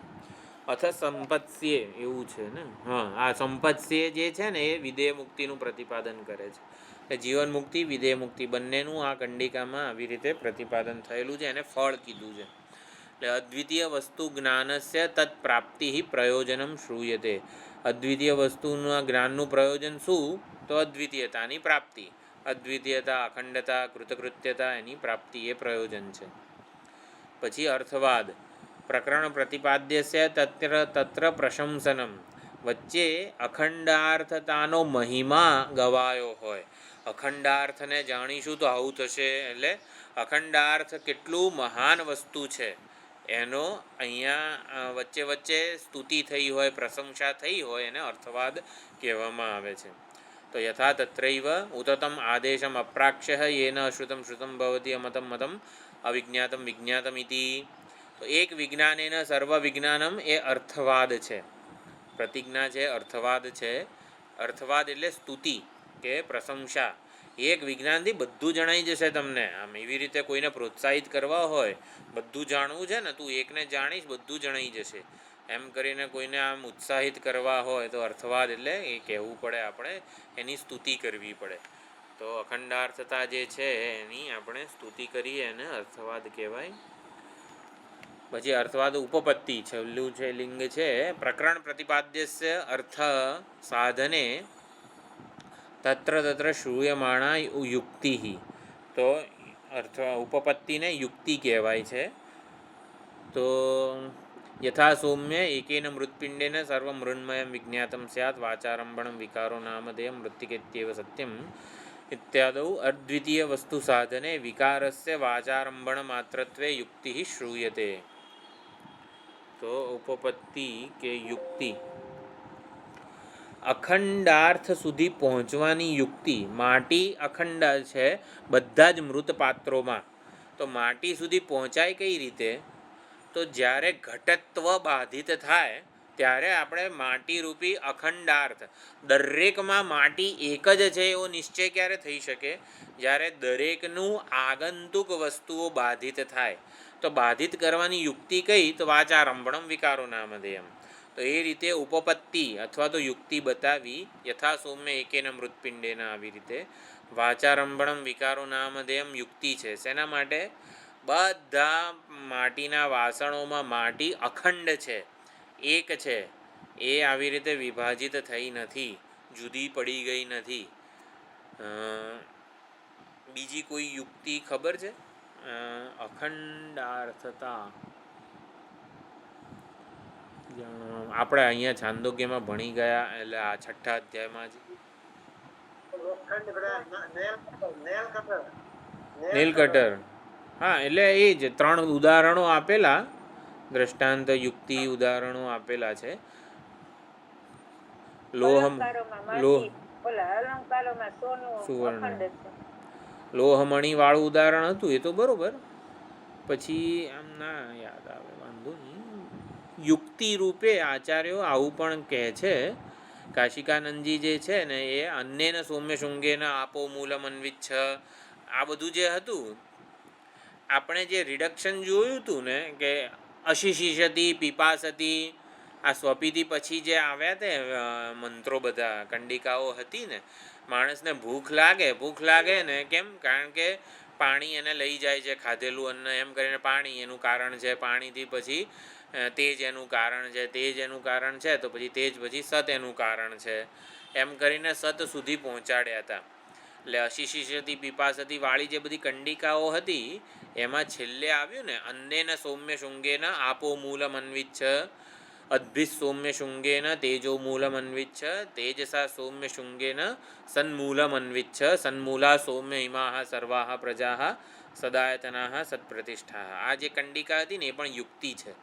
અથ સંપત્સ્યે એવું છે ને. હા, આ સંપત્સ્યે જે છે ને એ વિદેહ મુક્તિનું પ્રતિપાદન કરે છે. એટલે જીવન મુક્તિ, વિદેહ મુક્તિ બંનેનું આ કંડિકામાં આવી રીતે પ્રતિપાદન થયેલું છે. એને ફળ કીધું છે. એટલે અદ્વિતીય વસ્તુ જ્ઞાનસ્ય તત્ પ્રાપ્તિ પ્રયોજનમ શ્રૂયતે. અદ્વિતીય વસ્તુના જ્ઞાનનું પ્રયોજન શું? તો અદ્વિતીયતાની પ્રાપ્તિ. અદ્વિતીયતા, અખંડતા, કૃતકૃત્યતા, એની પ્રાપ્તિ એ પ્રયોજન છે. પછી અર્થવાદ. પ્રકરણ પ્રતિપાદ્યસ્ય તત્ર પ્રશંસનમ. વચ્ચે અખંડાર્થતાનો મહિમા ગવાયો હોય. અખંડાર્થને જાણીશું તો આવું થશે. એટલે અખંડાર્થ કેટલું મહાન વસ્તુ છે એનો અહીંયા વચ્ચે વચ્ચે સ્તુતિ થઈ હોય, પ્રશંસા થઈ હોય, એને અર્થવાદ કહેવામાં આવે છે. તો યથા તત્રૈવ ઉતતમ આદેશમ અપ્રાક્ષ્ય યેન અશ્રુતમ શ્રુતમ ભવતિ અમતમ મતમ અવિજ્ઞાતમ વિજ્ઞાતમ ઇતિ. તો એક વિજ્ઞાનેન સર્વ વિજ્ઞાનમ એ અર્થવાદ છે. પ્રતિજ્ઞા છે, અર્થવાદ છે. અર્થવાદ એટલે સ્તુતિ કે પ્રશંસા. એક વિજ્ઞાનથી બધું જણાઈ જશે તમને. આમ એવી રીતે કોઈને પ્રોત્સાહિત કરવા હોય, બધું જાણવું છે ને, તું એકને જાણીશ બધું જણાઈ જશે એમ કરીને કોઈને આમ ઉત્સાહિત કરવા હોય તો અર્થવાદ એટલે એ કહેવું પડે, આપણે એની સ્તુતિ કરવી પડે. તો અખંડાર્થતા જે છે એની આપણે સ્તુતિ કરીએ અને અર્થવાદ કહેવાય. પછી અર્થવાદ ઉપપત્તિ છેલ્લું છે લિંગ છે પ્રકરણ પ્રતિપાદ્યસ્ય અર્થ સાધને તત્ર તત્ર શ્રૂયમાણા યુક્તિ. તો અર્થ ઉપપત્તિને યુક્તિ કહેવાય છે. તો યથા સૌમ્ય એકેન મૃત્પિંડેન સર્વ મૃન્મયમ વિજ્ઞાતમ સ્યાત વાચારંભણમ વિકારો નામધેયમ મૃત્તિકેત્યેવ સત્યમ ઇત્યાદૌ અદ્વિતીય વસ્તુ સાધને વિકારસ્ય વાચારંભણ માત્રત્વે યુક્તિ શ્રૂયતે. તો ઉપપત્તિ કે યુક્તિ અખંડાર્થ સુધી પહોંચવાની યુક્તિ. માટી અખંડ છે બધા જ મૃત પાત્રોમાં, તો માટી સુધી પહોંચાય કઈ રીતે? તો જ્યારે ઘટત્વ બાધિત થાય ત્યારે આપણે માટીરૂપી અખંડાર્થ, દરેકમાં માટી એક જ છે એવો નિશ્ચય ક્યારે થઈ શકે? જ્યારે દરેકનું આગંતુક વસ્તુઓ બાધિત થાય. તો બાધિત કરવાની યુક્તિ કઈ? તો વાચારંભણમ વિકારો નામધેયમ. તો એ રીતે ઉપપત્તિ અથવા તો યુક્તિ બતાવી. યથા સૌમ્ય એકેન મૃત્પિંડેન, આવી રીતે વાચારંભણમ વિકારો નામધેયમ યુક્તિ છે. શેના માટે? બધા માટીના વાસણોમાં માટી અખંડ છે, એક છે, એ આવી રીતે વિભાજિત થઈ નથી, જુદી પડી ગઈ નથી. બીજી કોઈ યુક્તિ ખબર છે? અખંડાર્થતા આપણે અહીંયા છાંદોગ્યમાં ભણી ગયા, એટલે આ 6ઠ્ઠા અધ્યાયમાં જ નેલ કટર. હા, એટલે એ જ 3 ઉદાહરણો આપેલા, દ્રષ્ટાંત યુક્તિ ઉદાહરણો આપેલા છે. સુવર્ણ લોહમણી વાળું ઉદાહરણ હતું, એ તો બરોબર. પછી આમ ના યાદ આવે, વાંધો નહીં. યુક્તિ રૂપે આચાર્યો આવું પણ કહે છે. કાશિકાનંદજી જે છે ને, એ અન્નેન સૌમ્ય શૃંગેન આપો મૂલમ અન્વિચ્છ, આ બધું જે હતું, આપણે જે રિડક્શન જોયું હતું ને, કે અશિશિષતી પીપાસતી, આ સ્વપીતિ પછી જે આવ્યા તે મંત્રો બધા, કંડિકાઓ હતી ને, માણસને ભૂખ લાગે ને, કેમ? કારણ કે પાણી એને લઈ જાય છે, ખાધેલું અન્ન એમ કરીને પાણી એનું કારણ છે, પાણીથી પછી તેજ એનું કારણ છે, તેજ એનું કારણ છે, તો પછી તેજ પછી સત એનું કારણ છે, એમ કરીને સત સુધી પહોંચાડ્યા હતા. એટલે અશિશિષતી પીપાસતી વાળી જે બધી કંડિકાઓ હતી, એમાં છેલ્લે આવ્યું ને અન્નેન સૌમ્ય શૃંગેન આપો મૂલમ અન્વિચ્છ, અદ્ભિત સૌમ્ય શૃંગેન તેજો મૂલમ અન્વિચ્છ, તેજસા સૌમ્ય શૃંગેન સન્મૂલમ અન્વિચ્છ, સન્મૂલા સૌમ્ય ઇમાહ સર્વાહ પ્રજાહ સદાયતનાહ સત્પ્રતિષ્ઠા. આ જે કંડિકા હતી ને, એ પણ યુક્તિ છે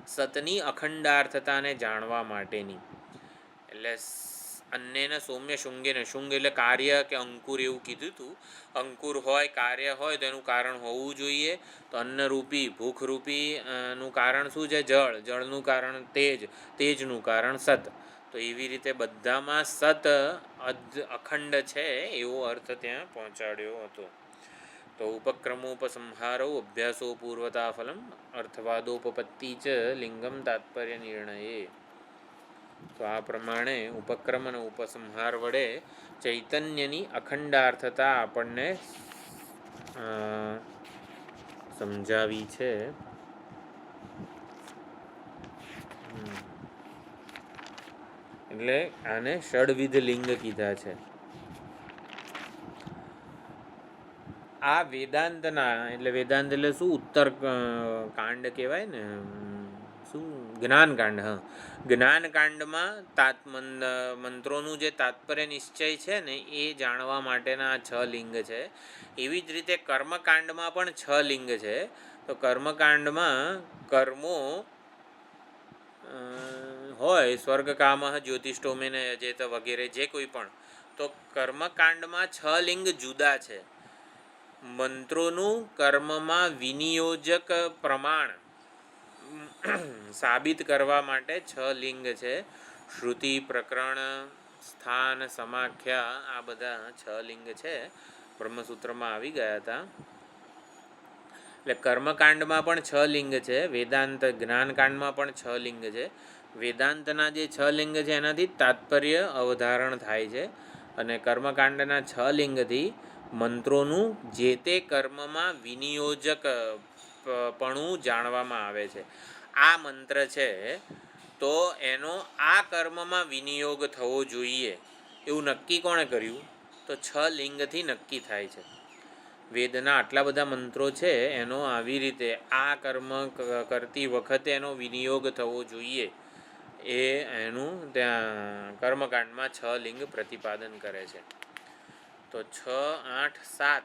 સતની અખંડાર્થતાને જાણવા માટેની. એટલે અન્નેન સૌમ્ય શૃંગેન, શૃંગ એટલે કાર્ય કે અંકુર એવું કીધું હતું. અંકુર હોય, કાર્ય હોય તો એનું કારણ હોવું જોઈએ. તો અન્નરૂપી ભૂખરૂપી નું કારણ શું છે? જળ. જળનું કારણ તેજ, તેજનું કારણ સત. તો એવી રીતે બધામાં સત અખંડ છે એવો અર્થ ત્યાં પહોંચાડ્યો હતો. તો ઉપક્રમોપસંહારો અભ્યાસો પૂર્વતા ફલમ અર્થવાદોપપત્તિ ચ લિંગમ તાત્પર્ય નિર્ણયે. તો આ પ્રમાણે ઉપક્રમ અને ઉપસંહાર વડે ચૈતન્યની અખંડાર્થતા આપણને સમજાવી છે. એટલે આને ષડવિધ લિંગ કીધા છે. આ વેદાંતના, એટલે વેદાંત એટલે શું? ઉત્તર કાંડ કહેવાય ને, શું? જ્ઞાનકાંડ. હા, જ્ઞાનકાંડમાં મંત્રોનું જે તાત્પર્ય નિશ્ચય છે ને, એ જાણવા માટેના 6 લિંગ છે. એવી જ રીતે કર્મકાંડમાં પણ 6 લિંગ છે. તો કર્મકાંડમાં કર્મો હોય, સ્વર્ગ કામ જ્યોતિષ્ટોમેન યજેત વગેરે જે કોઈ પણ, તો કર્મકાંડમાં 6 લિંગ જુદા છે. મંત્રોનું કર્મમાં વિનિયોજક પ્રમાણ સાબિત કરવા માટે 6 લિંગ છે. શ્રુતિ, પ્રકરણ, સ્થાન, સમાખ્યા, આ બધા 6 લિંગ છે. બ્રહ્મસૂત્રમાં આવી ગયા હતા. એટલે કર્મકાંડમાં પણ 6 લિંગ છે, વેદાંત જ્ઞાનકાંડમાં પણ 6 લિંગ છે. વેદાંતના જે 6 લિંગ છે એનાથી તાત્પર્ય અવધારણ થાય છે, અને કર્મકાંડના 6 લિંગથી મંત્રોનું જે તે કર્મમાં વિનિયોજક પણું જાણવામાં આવે છે. આ મંત્ર છે તો એનો આ કર્મમાં વિનિયોગ થવો જોઈએ એવું નક્કી કોણે કર્યું? તો 6 લિંગથી નક્કી થાય છે. વેદના આટલા બધા મંત્રો છે એનો આવી રીતે આ કર્મ કરતી વખતે એનો વિનિયોગ થવો જોઈએ એ એનું ત્યાં કર્મકાંડમાં 6 લિંગ પ્રતિપાદન કરે છે. તો 6, 8, 7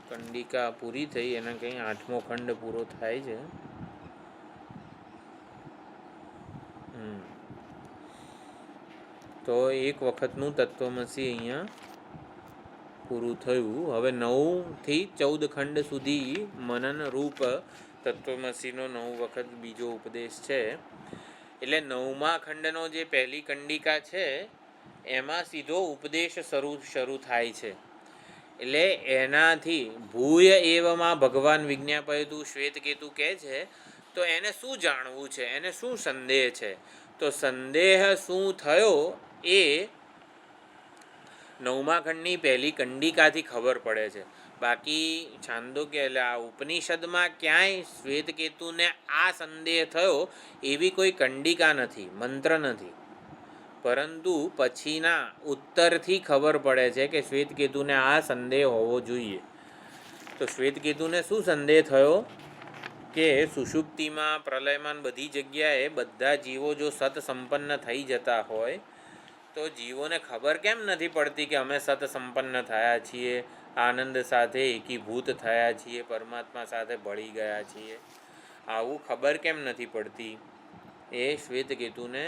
કંડિકા પૂરી થઈ, એના કંઈ 8મો ખંડ પૂરો થાય છે. તો એક વખતનું તત્વમસી અહીંયા પૂરું થયું. હવે 9 થી 14 ખંડ સુધી મનન રૂપ તત્વમસીનો 9 વખત બીજો ઉપદેશ છે. એટલે 9મા ખંડનો જે પહેલી કંડિકા છે એમાં સીધો ઉપદેશ શરૂ થાય છે. એટલે એનાથી ભૂય એવમાં ભગવાન વિજ્ઞાપયતું શ્વેતકેતુ કહે છે તો એને શું જાણવું છે, એને શું સંદેહ છે? તો સંદેહ શું થયો એ 9મા ખંડની પહેલી કંડિકાથી ખબર પડે છે. બાકી છાંદોગ્ય એટલે આ ઉપનિષદમાં ક્યાંય શ્વેતકેતુને આ સંદેહ થયો એવી કોઈ કંડિકા નથી, મંત્ર નથી, પરંતુ પછીના ઉત્તરથી ખબર પડે છે કે શ્વેતકેતુને આ સંદેહ હોવો જોઈએ. તો શ્વેતકેતુને શું સંદેહ થયો કે સુષુપ્તિમાં, પ્રલયમાં, બધી જગ્યાએ બધા જીવો જો સત સંપન્ન થઈ જતા હોય તો જીવોને ખબર કેમ નથી પડતી કે અમે સત સંપન્ન થયા છીએ, આનંદ સાથે એકીભૂત થયા છીએ, પરમાત્મા સાથે ભળી ગયા છીએ? આવું ખબર કેમ નથી પડતી? એ શ્વેતકેતુને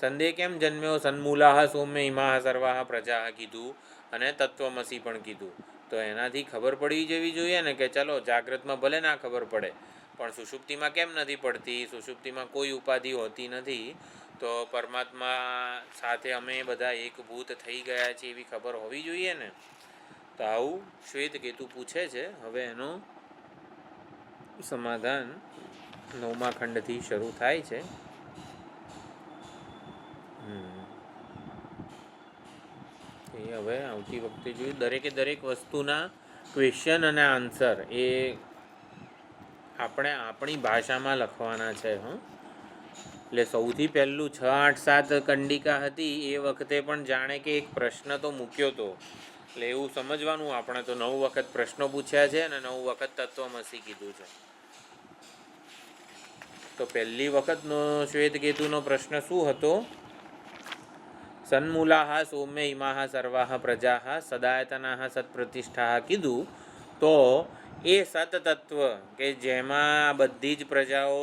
સંદેહ કેમ જન્મ્યો? સન્મૂલાહ સૌમ્ય ઇમાહ સર્વાહ પ્રજા કીધું અને તત્વમસી પણ કીધું. તો એનાથી ખબર પડી જવી જોઈએ ને કે ચલો જાગ્રતમાં ભલે ના ખબર પડે પણ સુષુપ્તિમાં કેમ નથી પડતી? સુષુપ્તિમાં કોઈ ઉપાધિ હોતી નથી, તો પરમાત્મા સાથે અમે બધા એકભૂત થઈ ગયા છીએ એવી ખબર હોવી જોઈએ ને. તો આવું શ્વેતકેતુ પૂછે છે. હવે એનું સમાધાન 9મા ખંડથી શરૂ થાય છે. એ હવે આવતી વખતે જોયું. દરેક વસ્તુના ક્વેશ્ચન અને આન્સર એ આપણે આપણી ભાષામાં લખવાના છે. એટલે સૌથી પહેલું 6, 8, 7 કંડિકા હતી એ વખતે પણ જાણે કે એક પ્રશ્ન તો મૂક્યો હતો. એટલે એવું સમજવાનું આપણે તો 9 વખત પ્રશ્નો પૂછ્યા છે અને 9 વખત તત્વમસી કીધું છે. તો પહેલી વખતનો શ્વેતકેતુનો પ્રશ્ન શું હતો? સન્મૂલાહ સૌમ્ય ઇમાહ સર્વાહ પ્રજાહ સદાયતનાહ સત્પ્રતિષ્ઠા કીધું. તો એ સતતત્વ કે જેમાં બધી જ પ્રજાઓ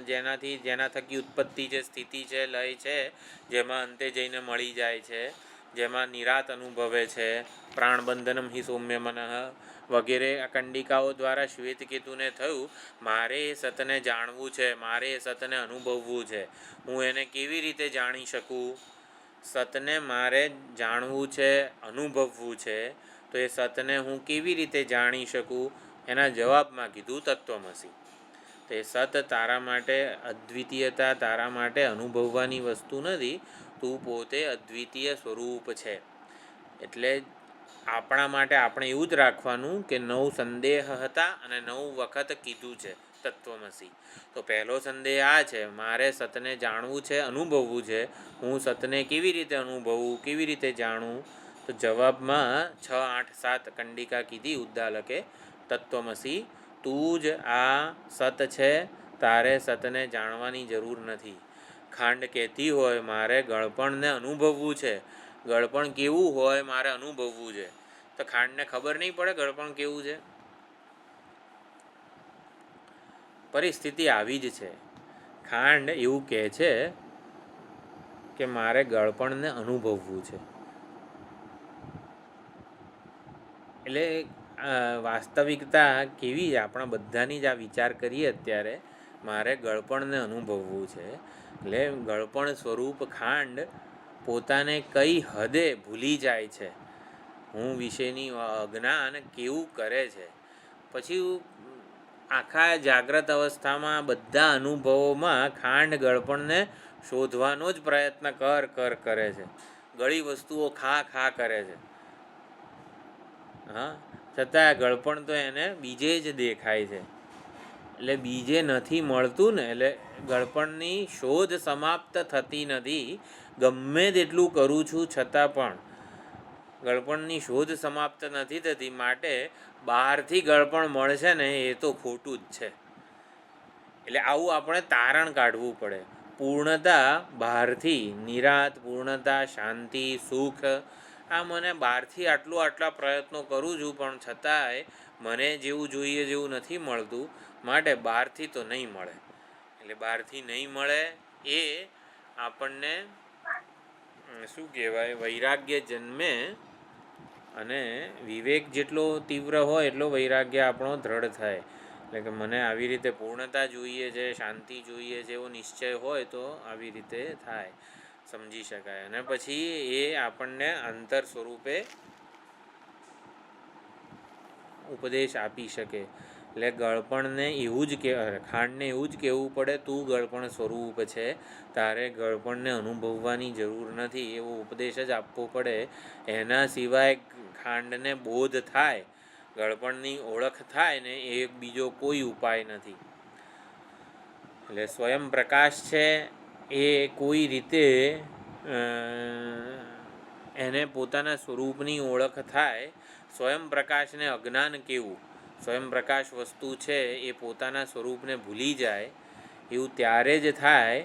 જેના થકી ઉત્પત્તિ છે, સ્થિતિ છે, લય છે, જેમાં અંતે જઈને મળી જાય છે, જેમાં નિરાત અનુભવે છે, પ્રાણબંધનમ હિ સૌમ્ય મનઃ વગેરે આ કંડિકાઓ દ્વારા શ્વેતકેતુને થયું મારે એ સતને જાણવું છે, મારે એ સતને અનુભવવું છે. હું એને કેવી રીતે જાણી શકું? સતને મારે જાણવું છે, અનુભવવું છે. તો એ સતને હું કેવી રીતે જાણી શકું? એના જવાબમાં કીધું તત્વમસી. તો એ સત તારા માટે અદ્વિતીયતા, તારા માટે અનુભવવાની વસ્તુ નથી, તું પોતે અદ્વિતીય સ્વરૂપ છે. એટલે આપણા માટે આપણે એવું જ રાખવાનું કે 9 સંદેહ હતા અને 9 વખત કીધું છે તત્વમસી. તો પહેલો સંદેહ આ છે, મારે સતને જાણવું છે, અનુભવવું છે. હું સતને કેવી રીતે અનુભવું, કેવી રીતે જાણું? તો જવાબમાં 6, 8, 7 કંડિકા કીધી ઉદ્દાલકે. તત્વમસી, તું જ આ સત છે, તારે સતને જાણવાની જરૂર નથી. ખાંડ કહેતી હોય મારે ગળપણને અનુભવવું છે, ગળપણ કેવું હોય મારે અનુભવવું છે, તો ખાંડને ખબર નહીં પડે ગળપણ કેવું છે? પરિસ્થિતિ આવી જ છે. ખાંડ એવું કહે છે કે મારે ગળપણને અનુભવવું છે. એટલે વાસ્તવિકતા કેવી આપણા બધાની જ આ વિચાર કરીએ અત્યારે, મારે ગળપણને અનુભવવું છે. એટલે ગળપણ સ્વરૂપ ખાંડ પોતાને કઈ હદે ભૂલી જાય છે હું વિશેની અજ્ઞાન કેવું કરે છે. પછી આખા જાગ્રત અવસ્થામાં બધા અનુભવોમાં ખાંડ ગળપણને શોધવાનો જ પ્રયત્ન કરે છે. ગળી વસ્તુઓ ખા કરે છે. હા, છતાં ગળપણ તો એને બીજે જ દેખાય છે. એટલે બીજે નથી મળતું ને, એટલે ગળપણની શોધ સમાપ્ત થતી નથી. ગમે તેટલું કરું છું છતાં પણ ગળપણની શોધ સમાપ્ત નથી થતી. માટે બહારથી ગળપણ મળશે ને એ તો ખોટું જ છે. એટલે આવું આપણે તારણ કાઢવું પડે. પૂર્ણતા બહારથી, નિરાત પૂર્ણતા, શાંતિ, સુખ, આ મને બહારથી આટલા પ્રયત્નો કરું છું પણ છતાંય મને જેવું જોઈએ જેવું નથી મળતું. માટે બહારથી તો નહીં મળે. એટલે બહારથી નહીં મળે એ આપણને શું કહેવાય, વૈરાગ્ય જન્મે. અને વિવેક જેટલો તીવ્ર હોય એટલો વૈરાગ્ય આપણો દ્રઢ થાય. એટલે કે મને આવી રીતે પૂર્ણતા જોઈએ છે, શાંતિ જોઈએ છે, એવો નિશ્ચય હોય તો આવી રીતે થાય, સમજી શકાય. અને પછી એ આપણને અંતર સ્વરૂપે ઉપદેશ આપી શકે. એટલે ગળપણને એવું જ ખાંડને એવું જ કહેવું પડે, તું ગળપણ સ્વરૂપ છે, તારે ગળપણને અનુભવવાની જરૂર નથી, એવો ઉપદેશ જ આપવો પડે. એના સિવાય ખાંડને બોધ થાય, ગળપણની ઓળખ થાય ને, એ બીજો કોઈ ઉપાય નથી. એટલે સ્વયં પ્રકાશ છે એ કોઈ રીતે એને પોતાના સ્વરૂપની ઓળખ થાય. સ્વયં પ્રકાશને અજ્ઞાન કેવું, સ્વયં પ્રકાશ વસ્તુ છે એ પોતાના સ્વરૂપને ભૂલી જાય એવું ત્યારે જ થાય.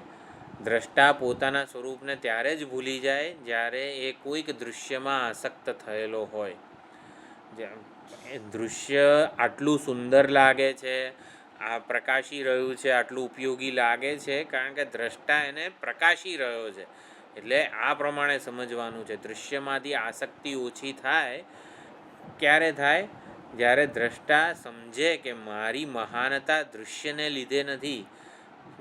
દ્રષ્ટા પોતાના સ્વરૂપને ત્યારે જ ભૂલી જાય જ્યારે એ કોઈક દૃશ્યમાં આસક્ત થયેલો હોય. દૃશ્ય આટલું સુંદર લાગે છે, આ પ્રકાશી રહ્યું છે, આટલું ઉપયોગી લાગે છે, કારણ કે દ્રષ્ટા એને પ્રકાશી રહ્યો છે. એટલે આ પ્રમાણે સમજવાનું છે. દૃશ્યમાંથી આસક્તિ ઓછી થાય ક્યારે થાય? જ્યારે દ્રષ્ટા સમજે કે મારી મહાનતા દૃશ્યને લીધે નથી,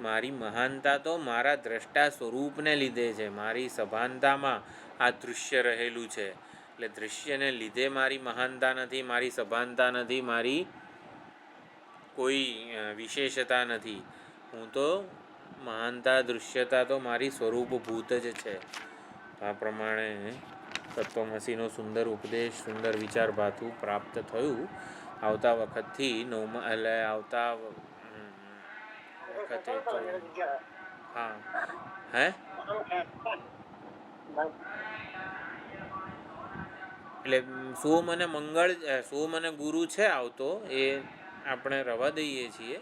મારી મહાનતા તો મારા દ્રષ્ટા સ્વરૂપને લીધે છે. મારી સભાનતામાં આ દૃશ્ય રહેલું છે. એટલે દૃશ્યને લીધે મારી મહાનતા નથી, મારી સભાનતા નથી, મારી કોઈ વિશેષતા નથી. હું તો મહાનતા, દૃશ્યતા તો મારી સ્વરૂપભૂત જ છે. આ પ્રમાણે તત્વમસીનો સુંદર ઉપદેશ, સુંદર વિચાર ભાતું પ્રાપ્ત થયું. આવતા વખતથી આવતા વખતે તો હા હે એટલે સોમ અને ગુરુ છે આવતો, એ આપણે રવા દઈએ છીએ.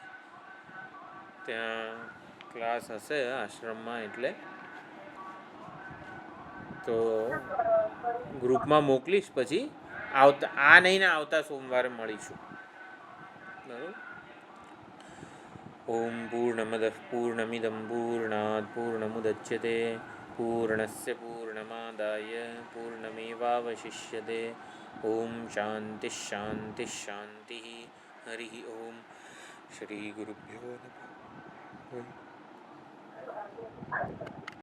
ત્યાં ક્લાસ હશે આશ્રમમાં, એટલે તો ગ્રુપમાં મોકલીશ. પછી આ નહીં ને આવતા સોમવારે મળીશું. બરાબર. ઓમ પૂર્ણમદ પૂર્ણમિદં પૂર્ણાત પૂર્ણમુદચ્યતે પૂર્ણસ્ય પૂર્ણમાદાય પૂર્ણમેવાવશિષ્યતે. ઓમ શાંતિ શાંતિ શાંતિ. હરિ ઓમ. શ્રી ગુરુભ્યો નમઃ.